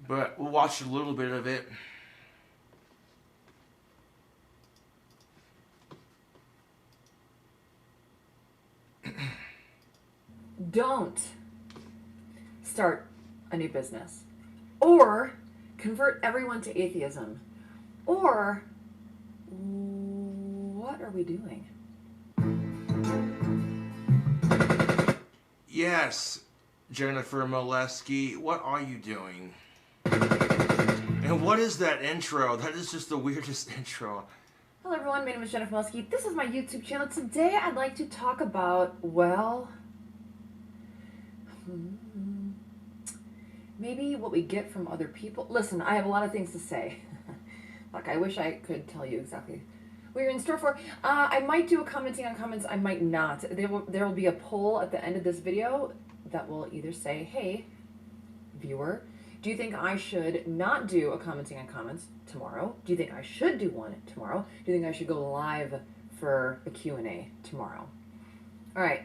but we'll watch a little bit of it. Don't start a new business. Or convert everyone to atheism. Or what are we doing? Yes, Jennifer Molesky, what are you doing? And what is that intro? That is just the weirdest intro. Hello everyone, my name is Jennifer Molesky. This is my YouTube channel. Today I'd like to talk about, well, maybe what we get from other people. Listen, I have a lot of things to say. Like, I wish I could tell you exactly what you're in store for. I might do a commenting on comments, I might not. There will be a poll at the end of this video that will either say, hey, viewer, do you think I should not do a commenting on comments tomorrow? Do you think I should do one tomorrow? Do you think I should go live for a Q&A tomorrow? All right,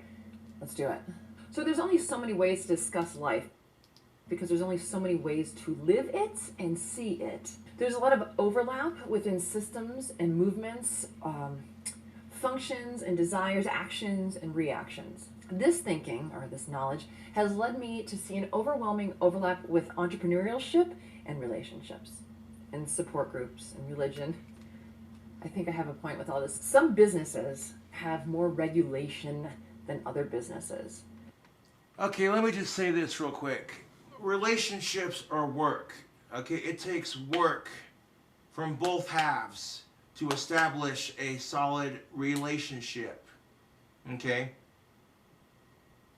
let's do it. So there's only so many ways to discuss life, because there's only so many ways to live it and see it. There's a lot of overlap within systems and movements, functions and desires, actions and reactions. This thinking, or this knowledge, has led me to see an overwhelming overlap with entrepreneurship and relationships, and support groups and religion. I think I have a point with all this. Some businesses have more regulation than other businesses. Okay, let me just say this real quick. Relationships are work. Okay, it takes work from both halves to establish a solid relationship. Okay?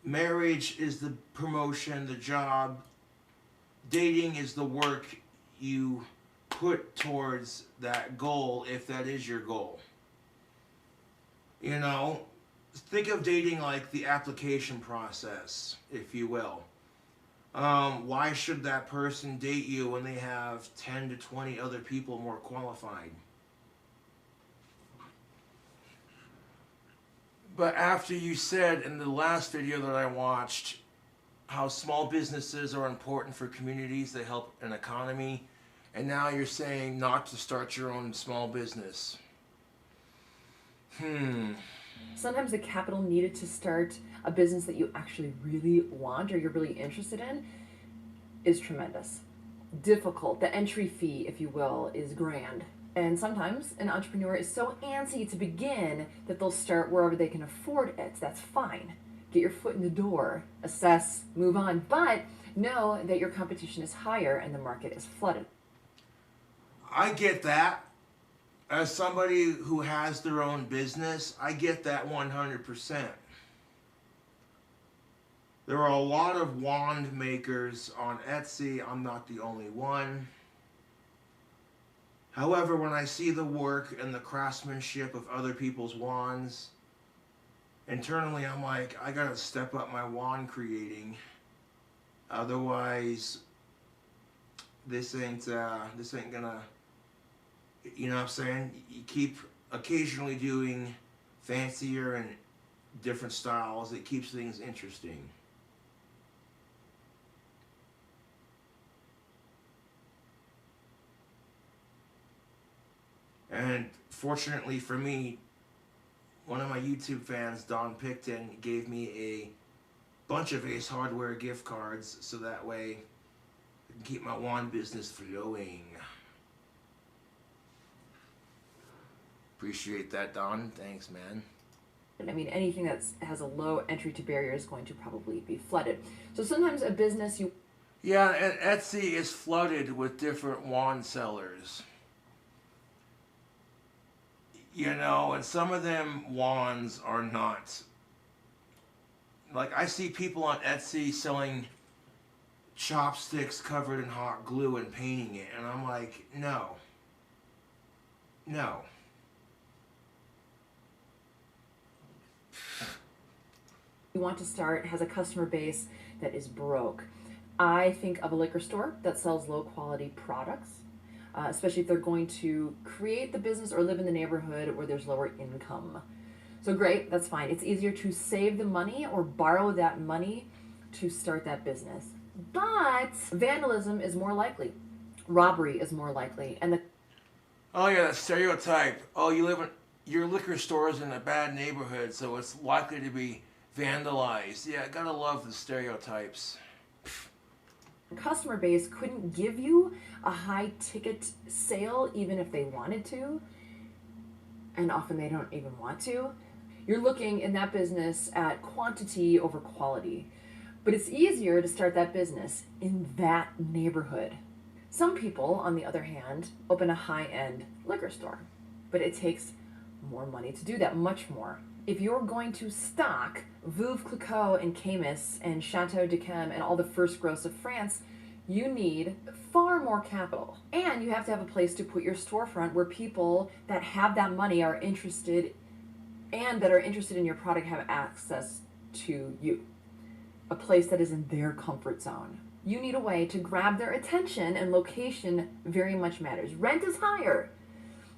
Marriage is the promotion, the job. Dating is the work you put towards that goal if that is your goal. You know, think of dating like the application process, if you will. Why should that person date you when they have 10 to 20 other people more qualified? But after you said in the last video that I watched how small businesses are important for communities, they help an economy, and now you're saying not to start your own small business. Sometimes the capital needed to start a business that you actually really want or you're really interested in is tremendous. Difficult. The entry fee, if you will, is grand. And sometimes an entrepreneur is so antsy to begin that they'll start wherever they can afford it. That's fine. Get your foot in the door, assess, move on, but know that your competition is higher and the market is flooded. I get that. As somebody who has their own business, I get that 100%. There are a lot of wand makers on Etsy. I'm not the only one. However, when I see the work and the craftsmanship of other people's wands, internally I'm like, I gotta step up my wand creating. Otherwise, this ain't gonna, you know what I'm saying? You keep occasionally doing fancier and different styles. It keeps things interesting. And fortunately for me, one of my YouTube fans, Don Picton, gave me a bunch of Ace Hardware gift cards so that way I can keep my wand business flowing. Appreciate that, Don. Thanks, man. I mean, anything that has a low entry to barrier is going to probably be flooded. So sometimes a business you... Yeah, and Etsy is flooded with different wand sellers. You know, and some of them wands are not. Like, I see people on Etsy selling chopsticks covered in hot glue and painting it, and I'm like, no. No. you want to start has a customer base that is broke. I think of a liquor store that sells low quality products, especially if they're going to create the business or live in the neighborhood where there's lower income. So great, that's fine. It's easier to save the money or borrow that money to start that business. But vandalism is more likely. Robbery is more likely. And Oh yeah, that stereotype. Oh, your liquor store is in a bad neighborhood, so it's likely to be vandalized. Yeah, gotta love the stereotypes. customer base couldn't give you a high ticket sale even if they wanted to, and often they don't even want to. You're looking in that business at quantity over quality, but it's easier to start that business in that neighborhood. Some people, on the other hand, open a high-end liquor store, but it takes more money to do that, much more. If you're going to stock Veuve Clicquot and Camus and Chateau d'Yquem and all the first gross of France, you need far more capital. And you have to have a place to put your storefront where people that have that money are interested and that are interested in your product have access to you. A place that is in their comfort zone. You need a way to grab their attention, and location very much matters. Rent is higher.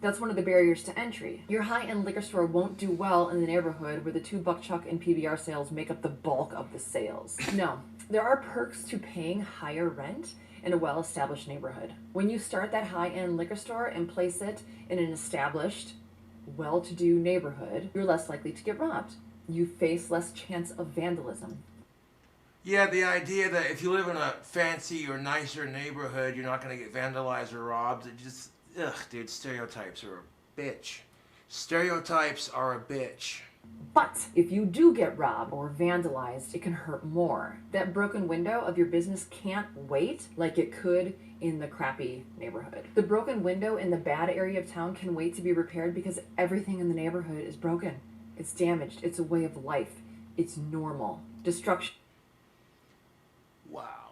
That's one of the barriers to entry. Your high-end liquor store won't do well in the neighborhood where the 2 buck chuck and PBR sales make up the bulk of the sales. No, there are perks to paying higher rent in a well-established neighborhood. When you start that high-end liquor store and place it in an established, well-to-do neighborhood, you're less likely to get robbed. You face less chance of vandalism. Yeah, the idea that if you live in a fancy or nicer neighborhood, you're not going to get vandalized or robbed. It just, ugh, dude, stereotypes are a bitch. Stereotypes are a bitch. But if you do get robbed or vandalized, it can hurt more. That broken window of your business can't wait like it could in the crappy neighborhood. The broken window in the bad area of town can wait to be repaired because everything in the neighborhood is broken. It's damaged. It's a way of life. It's normal. Destruction Wow.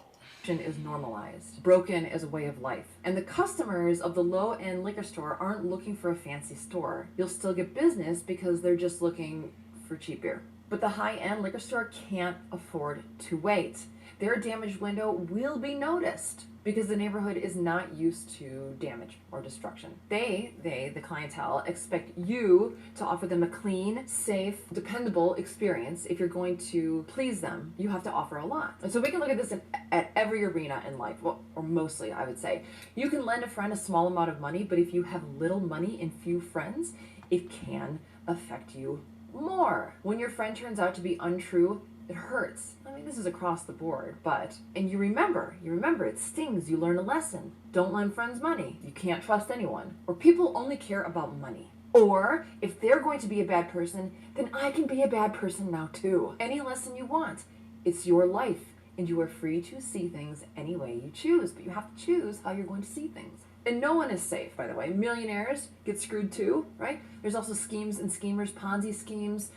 is normalized. Broken is a way of life. And the customers of the low-end liquor store aren't looking for a fancy store. You'll still get business because they're just looking for cheap beer. But the high-end liquor store can't afford to wait. Their damaged window will be noticed because the neighborhood is not used to damage or destruction. They, the clientele, expect you to offer them a clean, safe, dependable experience. If you're going to please them, you have to offer a lot. And so we can look at this at every arena in life, well, or mostly, I would say. You can lend a friend a small amount of money, but if you have little money and few friends, it can affect you more. When your friend turns out to be untrue, it hurts. I mean, this is across the board, and you remember, it stings, you learn a lesson. Don't lend friends money. You can't trust anyone. Or people only care about money. Or, if they're going to be a bad person, then I can be a bad person now too. Any lesson you want. It's your life, and you are free to see things any way you choose, but you have to choose how you're going to see things. And no one is safe, by the way. Millionaires get screwed too, right? There's also schemes and schemers, Ponzi schemes,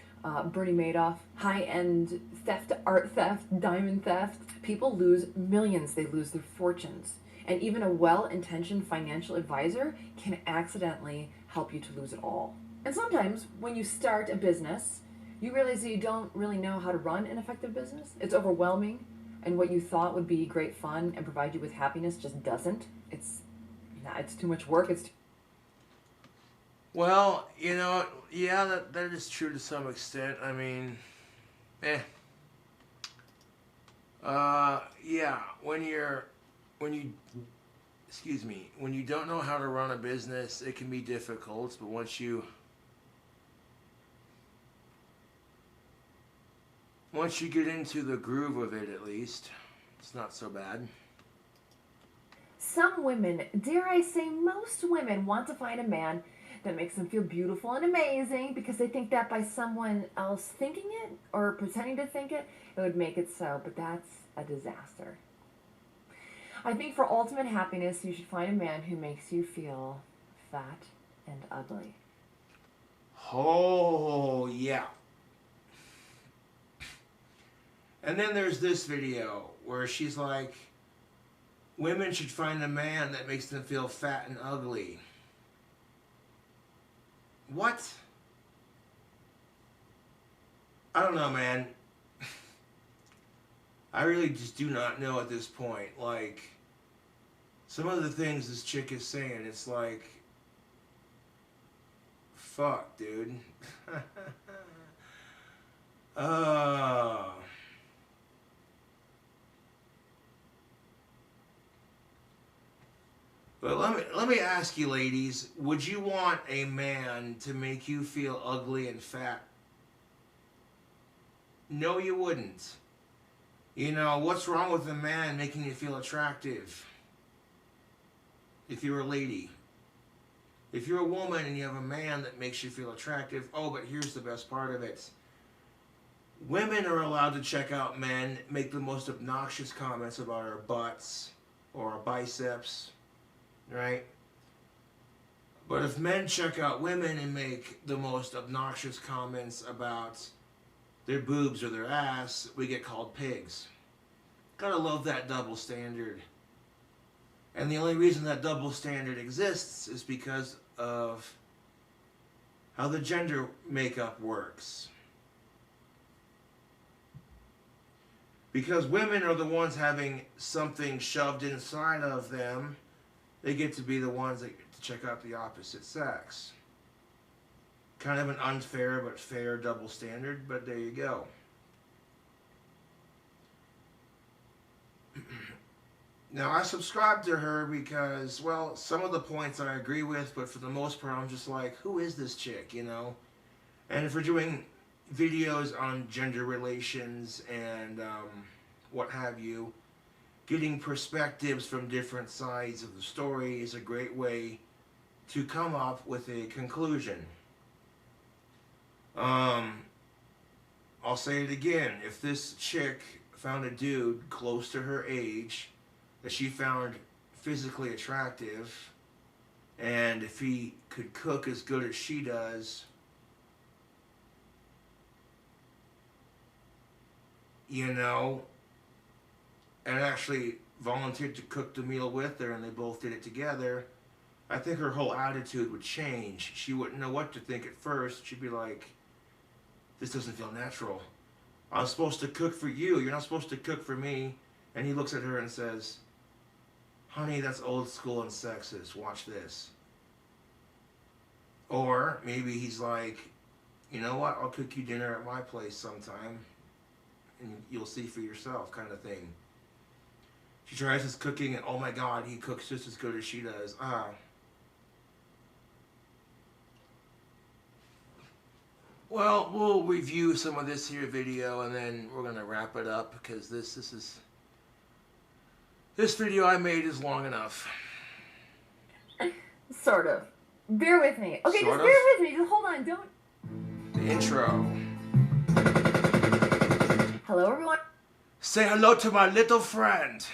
Bernie Madoff, high-end theft, art theft, diamond theft. People lose millions. They lose their fortunes. And even a well-intentioned financial advisor can accidentally help you to lose it all. And sometimes when you start a business, you realize that you don't really know how to run an effective business. It's overwhelming, and what you thought would be great fun and provide you with happiness just doesn't. It's too much work. Well, yeah, that is true to some extent. I mean, yeah, when you don't know how to run a business, it can be difficult, but once you get into the groove of it, at least, it's not so bad. Some women, dare I say most women, want to find a man that makes them feel beautiful and amazing because they think that by someone else thinking it or pretending to think it, it would make it so, but that's a disaster. I think for ultimate happiness, you should find a man who makes you feel fat and ugly. Oh, yeah. And then there's this video where she's like, women should find a man that makes them feel fat and ugly. What? I don't know, man. I really just do not know at this point. Like, some of the things this chick is saying, it's like, fuck, dude. But let me ask you, ladies, would you want a man to make you feel ugly and fat? No, you wouldn't. What's wrong with a man making you feel attractive? If you're a lady. If you're a woman and you have a man that makes you feel attractive, oh, but here's the best part of it. Women are allowed to check out men, make the most obnoxious comments about our butts or our biceps, right? But if men check out women and make the most obnoxious comments about their boobs or their ass, we get called pigs. Gotta love that double standard. And the only reason that double standard exists is because of how the gender makeup works. Because women are the ones having something shoved inside of them, they get to be the ones that get to check out the opposite sex. Kind of an unfair but fair double standard, but there you go. Now, I subscribe to her because, well, some of the points I agree with, but for the most part, I'm just like, who is this chick, And if we're doing videos on gender relations and what have you, getting perspectives from different sides of the story is a great way to come up with a conclusion. I'll say it again. If this chick found a dude close to her age that she found physically attractive, and if he could cook as good as she does, and actually volunteered to cook the meal with her and they both did it together, I think her whole attitude would change. She wouldn't know what to think at first. She'd be like, this doesn't feel natural. I'm supposed to cook for you. You're not supposed to cook for me. And he looks at her and says, honey, that's old school and sexist. Watch this. Or maybe he's like, you know what? I'll cook you dinner at my place sometime. And you'll see for yourself, kind of thing. She tries his cooking and oh my God, he cooks just as good as she does. Well, we'll review some of this here video and then we're gonna wrap it up because this video I made is long enough. Sort of. Bear with me. Okay, Sort just of? bear with me. Just hold on. Don't. The intro. Hello, everyone. Say hello to my little friend.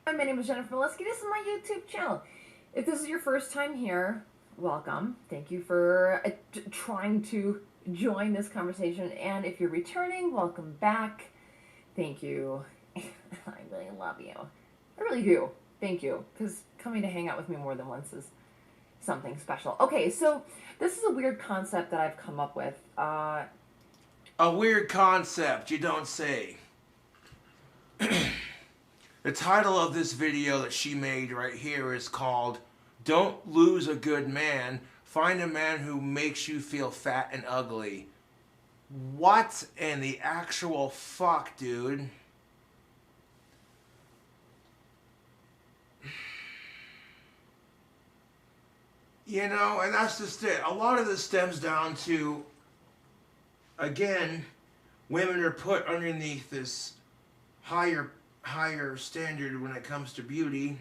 My name is Jennifer Molesky. This is my YouTube channel. If this is your first time here, welcome. Thank you for trying to join this conversation. And if you're returning, welcome back. Thank you. I really love you. I really do. Thank you. Because coming to hang out with me more than once is something special. Okay, so this is a weird concept that I've come up with. A weird concept, you don't say. The title of this video that she made right here is called Don't Lose a Good Man. Find a man who makes you feel fat and ugly. What in the actual fuck, dude? You know, and that's just it. A lot of this stems down to, again, women are put underneath this higher standard when it comes to beauty.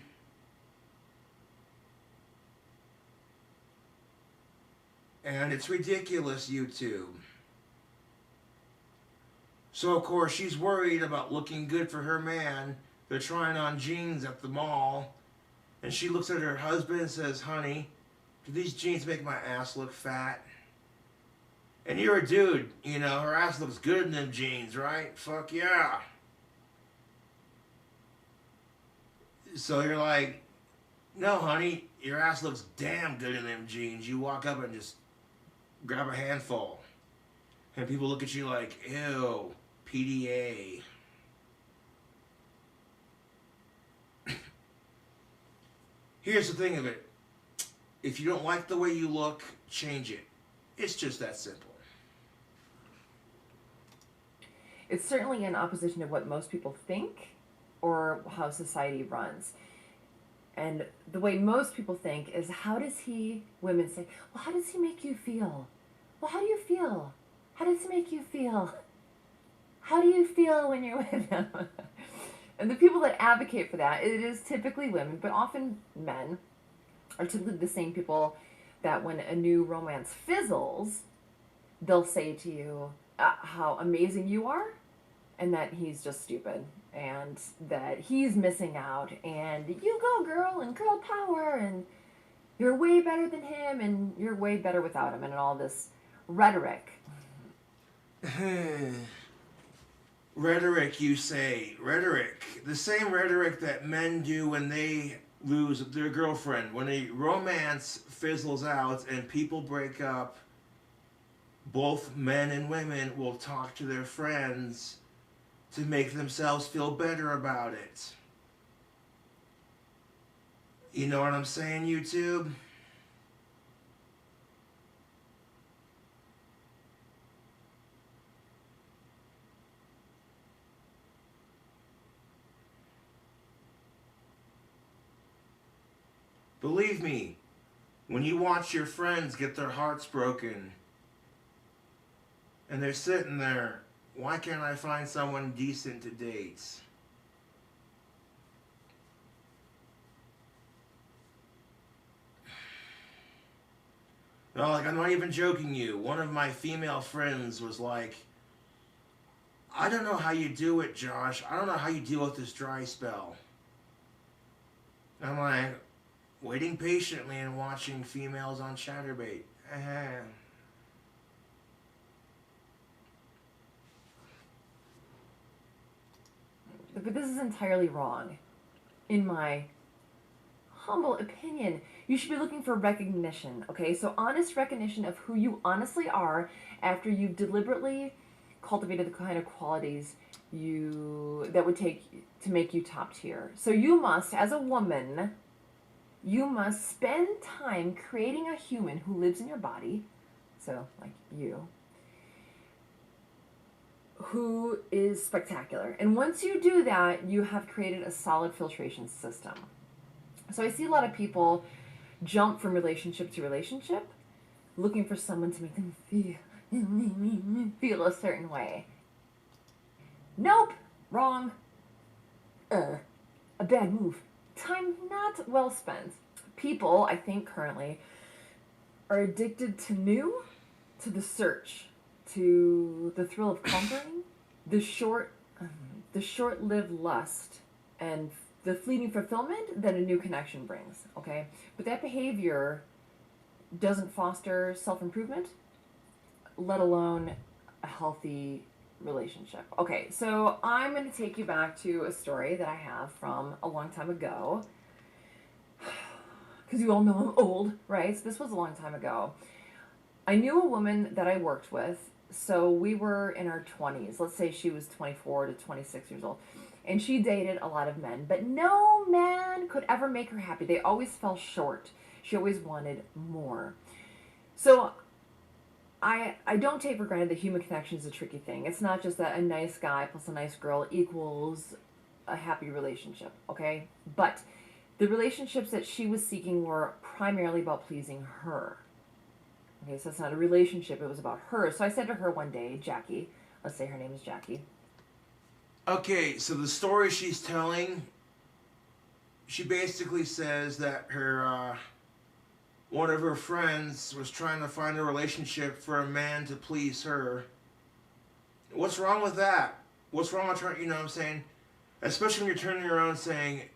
And it's ridiculous, YouTube. So, of course, she's worried about looking good for her man. They're trying on jeans at the mall. And she looks at her husband and says, honey, do these jeans make my ass look fat? And you're a dude, you know, her ass looks good in them jeans, right? Fuck yeah. So you're like, no, honey, your ass looks damn good in them jeans. You walk up and just grab a handful. And people look at you like, ew, PDA. Here's the thing of it. If you don't like the way you look, change it. It's just that simple. It's certainly in opposition to what most people think or how society runs. And the way most people think is, women say, well, how does he make you feel? Well, how do you feel? How does he make you feel? How do you feel when you're with him? And the people that advocate for that, it is typically women, but often men, are typically the same people that when a new romance fizzles, they'll say to you how amazing you are and that he's just stupid and that he's missing out and you go girl and girl power and you're way better than him and you're way better without him and all this rhetoric. Rhetoric, you say. Rhetoric. The same rhetoric that men do when they lose their girlfriend. When a romance fizzles out and people break up, both men and women will talk to their friends to make themselves feel better about it. You know what I'm saying, YouTube? Believe me, when you watch your friends get their hearts broken and they're sitting there, why can't I find someone decent to date? No, like, I'm not even joking you. One of my female friends was like, I don't know how you do it, Josh. I don't know how you deal with this dry spell. And I'm like, waiting patiently and watching females on Chatterbait. But this is entirely wrong. in my humble opinion, you should be looking for recognition, okay? So honest recognition of who you honestly are after you've deliberately cultivated the kind of qualities that would take to make you top tier. So you must, as a woman, you must spend time creating a human who lives in your body, so like you, who is spectacular. And once you do that, you have created a solid filtration system. So I see a lot of people jump from relationship to relationship, looking for someone to make them feel a certain way. Nope, wrong. A bad move. Time not well spent. People, I think currently, are addicted to new, to the search, to the thrill of conquering, the short-lived lust, and the fleeting fulfillment that a new connection brings, okay? But that behavior doesn't foster self-improvement, let alone a healthy relationship. Okay, so I'm going to take you back to a story that I have from a long time ago, because you all know I'm old, right? So this was a long time ago. I knew a woman that I worked with, so we were in our 20s. Let's say she was 24 to 26 years old. And she dated a lot of men, but no man could ever make her happy. They always fell short. She always wanted more. So I don't take for granted that human connection is a tricky thing. It's not just that a nice guy plus a nice girl equals a happy relationship, okay? But the relationships that she was seeking were primarily about pleasing her. Okay, so it's not a relationship, it was about her. So I said to her one day, Jackie, let's say her name is Jackie. Okay, so the story she's telling, she basically says that her, one of her friends was trying to find a relationship for a man to please her. What's wrong with that? What's wrong with her, you know what I'm saying? Especially when you're turning around saying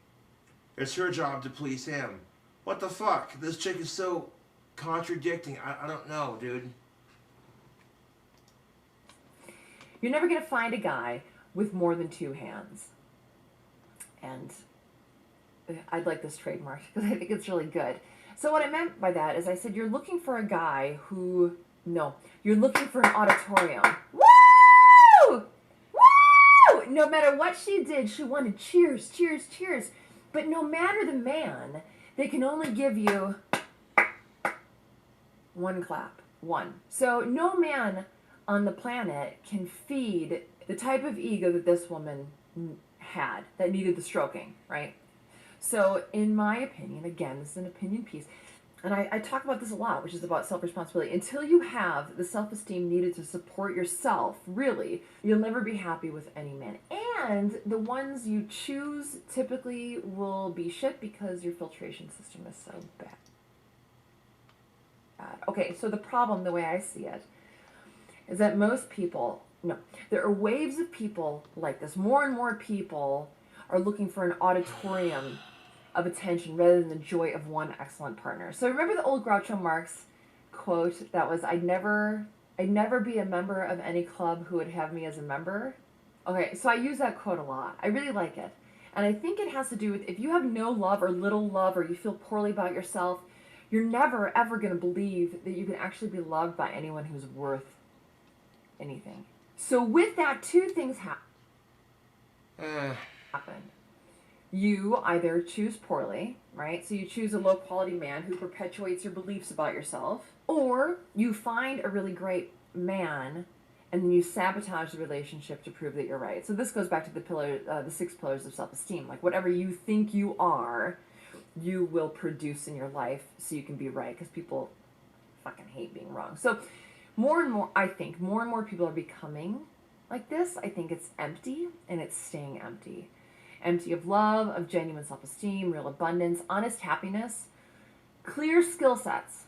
it's her job to please him. What the fuck? This chick is so contradicting. I don't know, dude. You're never going to find a guy with more than two hands. And I'd like this trademark because I think it's really good. So what I meant by that is I said you're looking for a guy who, no, you're looking for an auditorium. Woo! Woo! No matter what she did, she wanted cheers, cheers, cheers. But no matter the man, they can only give you one clap. One. So no man on the planet can feed the type of ego that this woman had that needed the stroking, right? So in my opinion, again, this is an opinion piece, and I talk about this a lot, which is about self-responsibility. Until you have the self-esteem needed to support yourself, really, you'll never be happy with any man. And the ones you choose typically will be shit because your filtration system is so bad. Okay, so the problem, the way I see it, is that most people, no, there are waves of people like this. More and more people are looking for an auditorium of attention rather than the joy of one excellent partner. So remember the old Groucho Marx quote that was, I'd never be a member of any club who would have me as a member? Okay, so I use that quote a lot. I really like it. And I think it has to do with if you have no love or little love or you feel poorly about yourself, you're never ever going to believe that you can actually be loved by anyone who's worth anything. So with that, two things happen. You either choose poorly, right? So you choose a low quality man who perpetuates your beliefs about yourself, or you find a really great man and then you sabotage the relationship to prove that you're right. So this goes back to the 6 pillars of self-esteem. Like whatever you think you are, you will produce in your life so you can be right, because people fucking hate being wrong. So more and more, I think, more and more people are becoming like this. I think it's empty, and it's staying empty. Empty of love, of genuine self-esteem, real abundance, honest happiness, clear skill sets.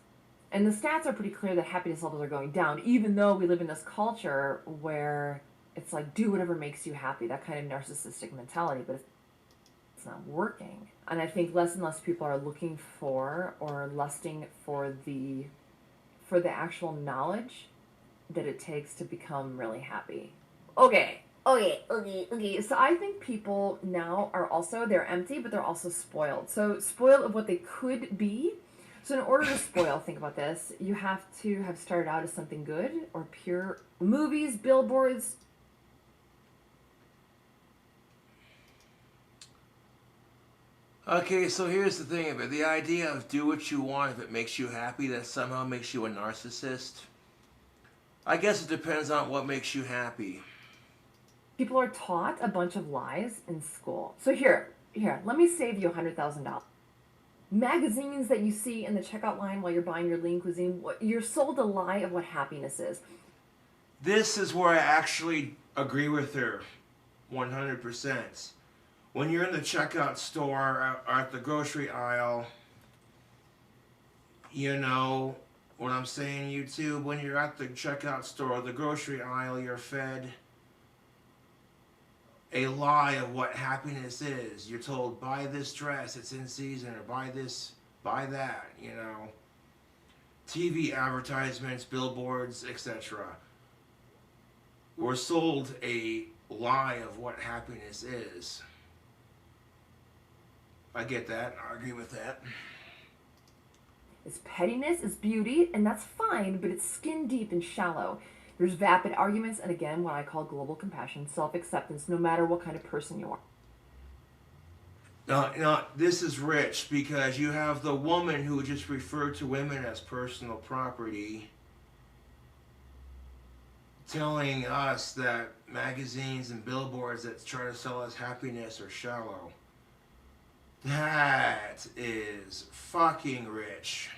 And the stats are pretty clear that happiness levels are going down, even though we live in this culture where it's like, do whatever makes you happy, that kind of narcissistic mentality, but it's not working. And I think less and less people are looking for or lusting for the actual knowledge that it takes to become really happy. Okay, Okay. So I think people now are also, they're empty, but they're also spoiled. So spoiled of what they could be. So in order to spoil, think about this, you have to have started out as something good or pure. Movies, billboards. Okay, so here's the thing of it. The idea of do what you want if it makes you happy, that somehow makes you a narcissist. I guess it depends on what makes you happy. People are taught a bunch of lies in school. So here, let me save you $100,000. Magazines that you see in the checkout line while you're buying your lean cuisine, you're sold a lie of what happiness is. This is where I actually agree with her 100%. When you're in the checkout store or at the grocery aisle, you know what I'm saying, YouTube? When you're at the checkout store or the grocery aisle, you're fed a lie of what happiness is. You're told, buy this dress, it's in season, or buy this, buy that, you know. TV advertisements, billboards, etc. We're sold a lie of what happiness is. I get that. I agree with that. It's pettiness, it's beauty, and that's fine, but it's skin deep and shallow. There's vapid arguments, and again, what I call global compassion, self-acceptance, no matter what kind of person you are. Now, this is rich because you have the woman who just referred to women as personal property telling us that magazines and billboards that try to sell us happiness are shallow. That is fucking rich.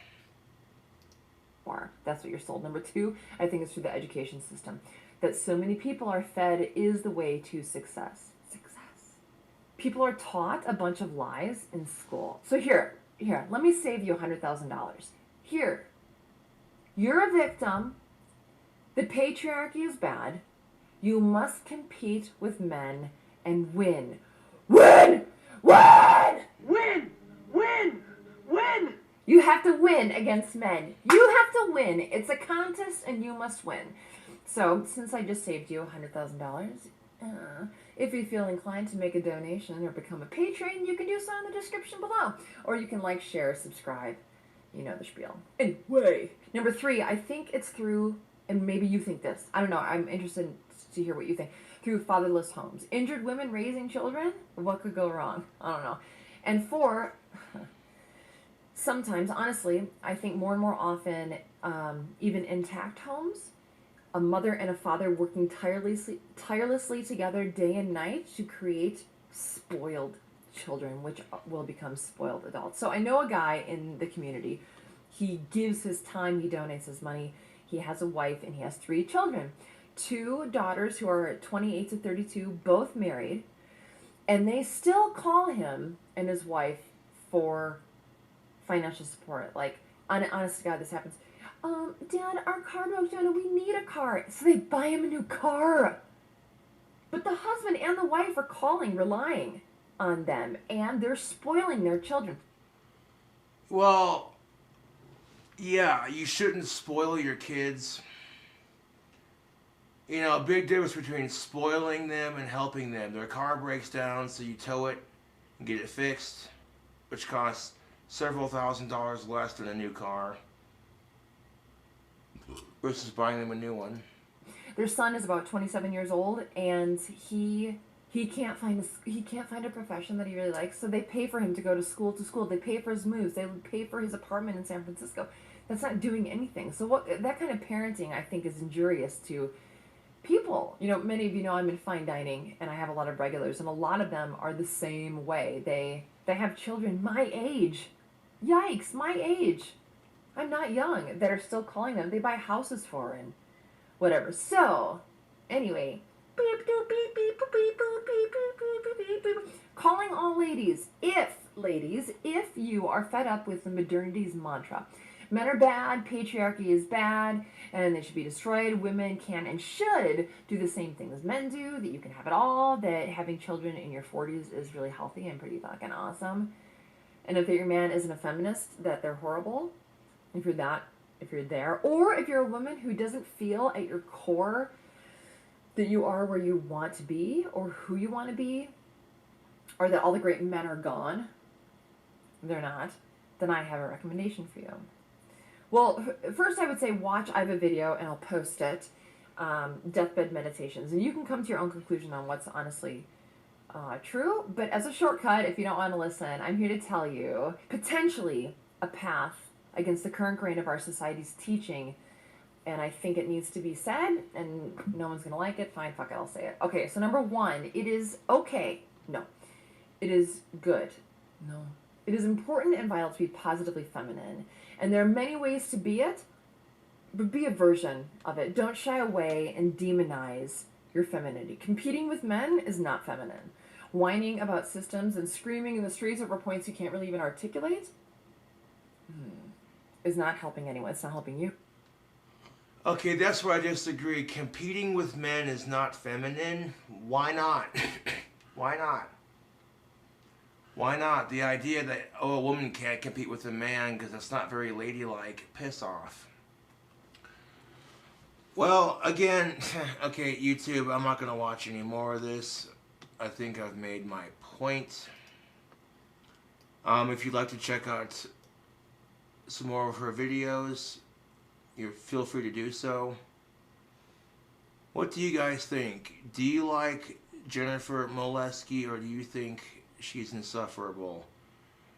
That's what you're sold. Number two, I think it's through the education system. That so many people are fed is the way to success. People are taught a bunch of lies in school. So here, let me save you $100,000. Here, you're a victim. The patriarchy is bad. You must compete with men and win. Win! You have to win against men. You have to win. It's a contest and you must win. So, since I just saved you $100,000, if you feel inclined to make a donation or become a patron, you can do so in the description below. Or you can like, share, subscribe. You know the spiel. Anyway. Number three, I think it's through, and maybe you think this. I don't know. I'm interested to hear what you think. Through fatherless homes. Injured women raising children? What could go wrong? I don't know. And four, sometimes, honestly, I think more and more often, even intact homes, a mother and a father working tirelessly together day and night to create spoiled children, which will become spoiled adults. So I know a guy in the community. He gives his time, he donates his money. He has a wife and he has 3 children. 2 daughters who are 28 to 32, both married. And they still call him and his wife for financial support. Like, honest to God, this happens. Dad, our car broke down and we need a car. So they buy him a new car. But the husband and the wife are calling, relying on them, and they're spoiling their children. Well, yeah, you shouldn't spoil your kids. You know, a big difference between spoiling them and helping them. Their car breaks down, so you tow it and get it fixed, which costs several $1,000s less than a new car, versus buying them a new one. Their son is about 27 years old, and he can't find a profession that he really likes. So they pay for him to go to school. They pay for his moves. They pay for his apartment in San Francisco. That's not doing anything. So that kind of parenting, I think, is injurious to people. You know, many of you know I'm in fine dining, and I have a lot of regulars, and a lot of them are the same way. They have children my age. Yikes, my age. I'm not young, that are still calling them. They buy houses for and whatever. So, anyway, calling all ladies, if you are fed up with the modernity's mantra, men are bad, patriarchy is bad, and they should be destroyed. Women can and should do the same thing as men do, that you can have it all, that having children in your 40s is really healthy and pretty fucking awesome. And if your man isn't a feminist, that they're horrible. If you're there, or if you're a woman who doesn't feel at your core that you are where you want to be or who you want to be, or that all the great men are gone, they're not, then I have a recommendation for you. Well, first I would say watch, I have a video and I'll post it, Deathbed Meditations. And you can come to your own conclusion on what's honestly true. But as a shortcut, if you don't want to listen, I'm here to tell you potentially a path against the current grain of our society's teaching. And I think it needs to be said, and no one's going to like it. Fine, fuck it, I'll say it. Okay, so number one, it is okay. No. It is good. No. It is important and vital to be positively feminine. And there are many ways to be it, but be a version of it. Don't shy away and demonize your femininity. Competing with men is not feminine. Whining about systems and screaming in the streets over points you can't really even articulate is not helping anyone. It's not helping you. Okay, that's where I disagree. Competing with men is not feminine. Why not? Why not? Why not? The idea that, oh, a woman can't compete with a man because it's not very ladylike. Piss off. Well, again, okay, YouTube, I'm not going to watch any more of this. I think I've made my point. If you'd like to check out some more of her videos, you feel free to do so. What do you guys think? Do you like Jennifer Molesky, or do you think she's insufferable?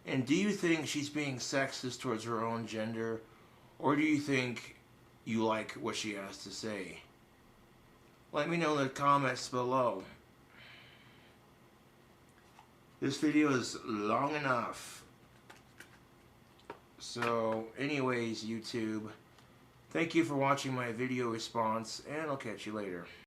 And do you think she's being sexist towards her own gender, or do you think you like what she has to say? Let me know in the comments below. This video is long enough. So, anyways, YouTube, thank you for watching my video response, and I'll catch you later.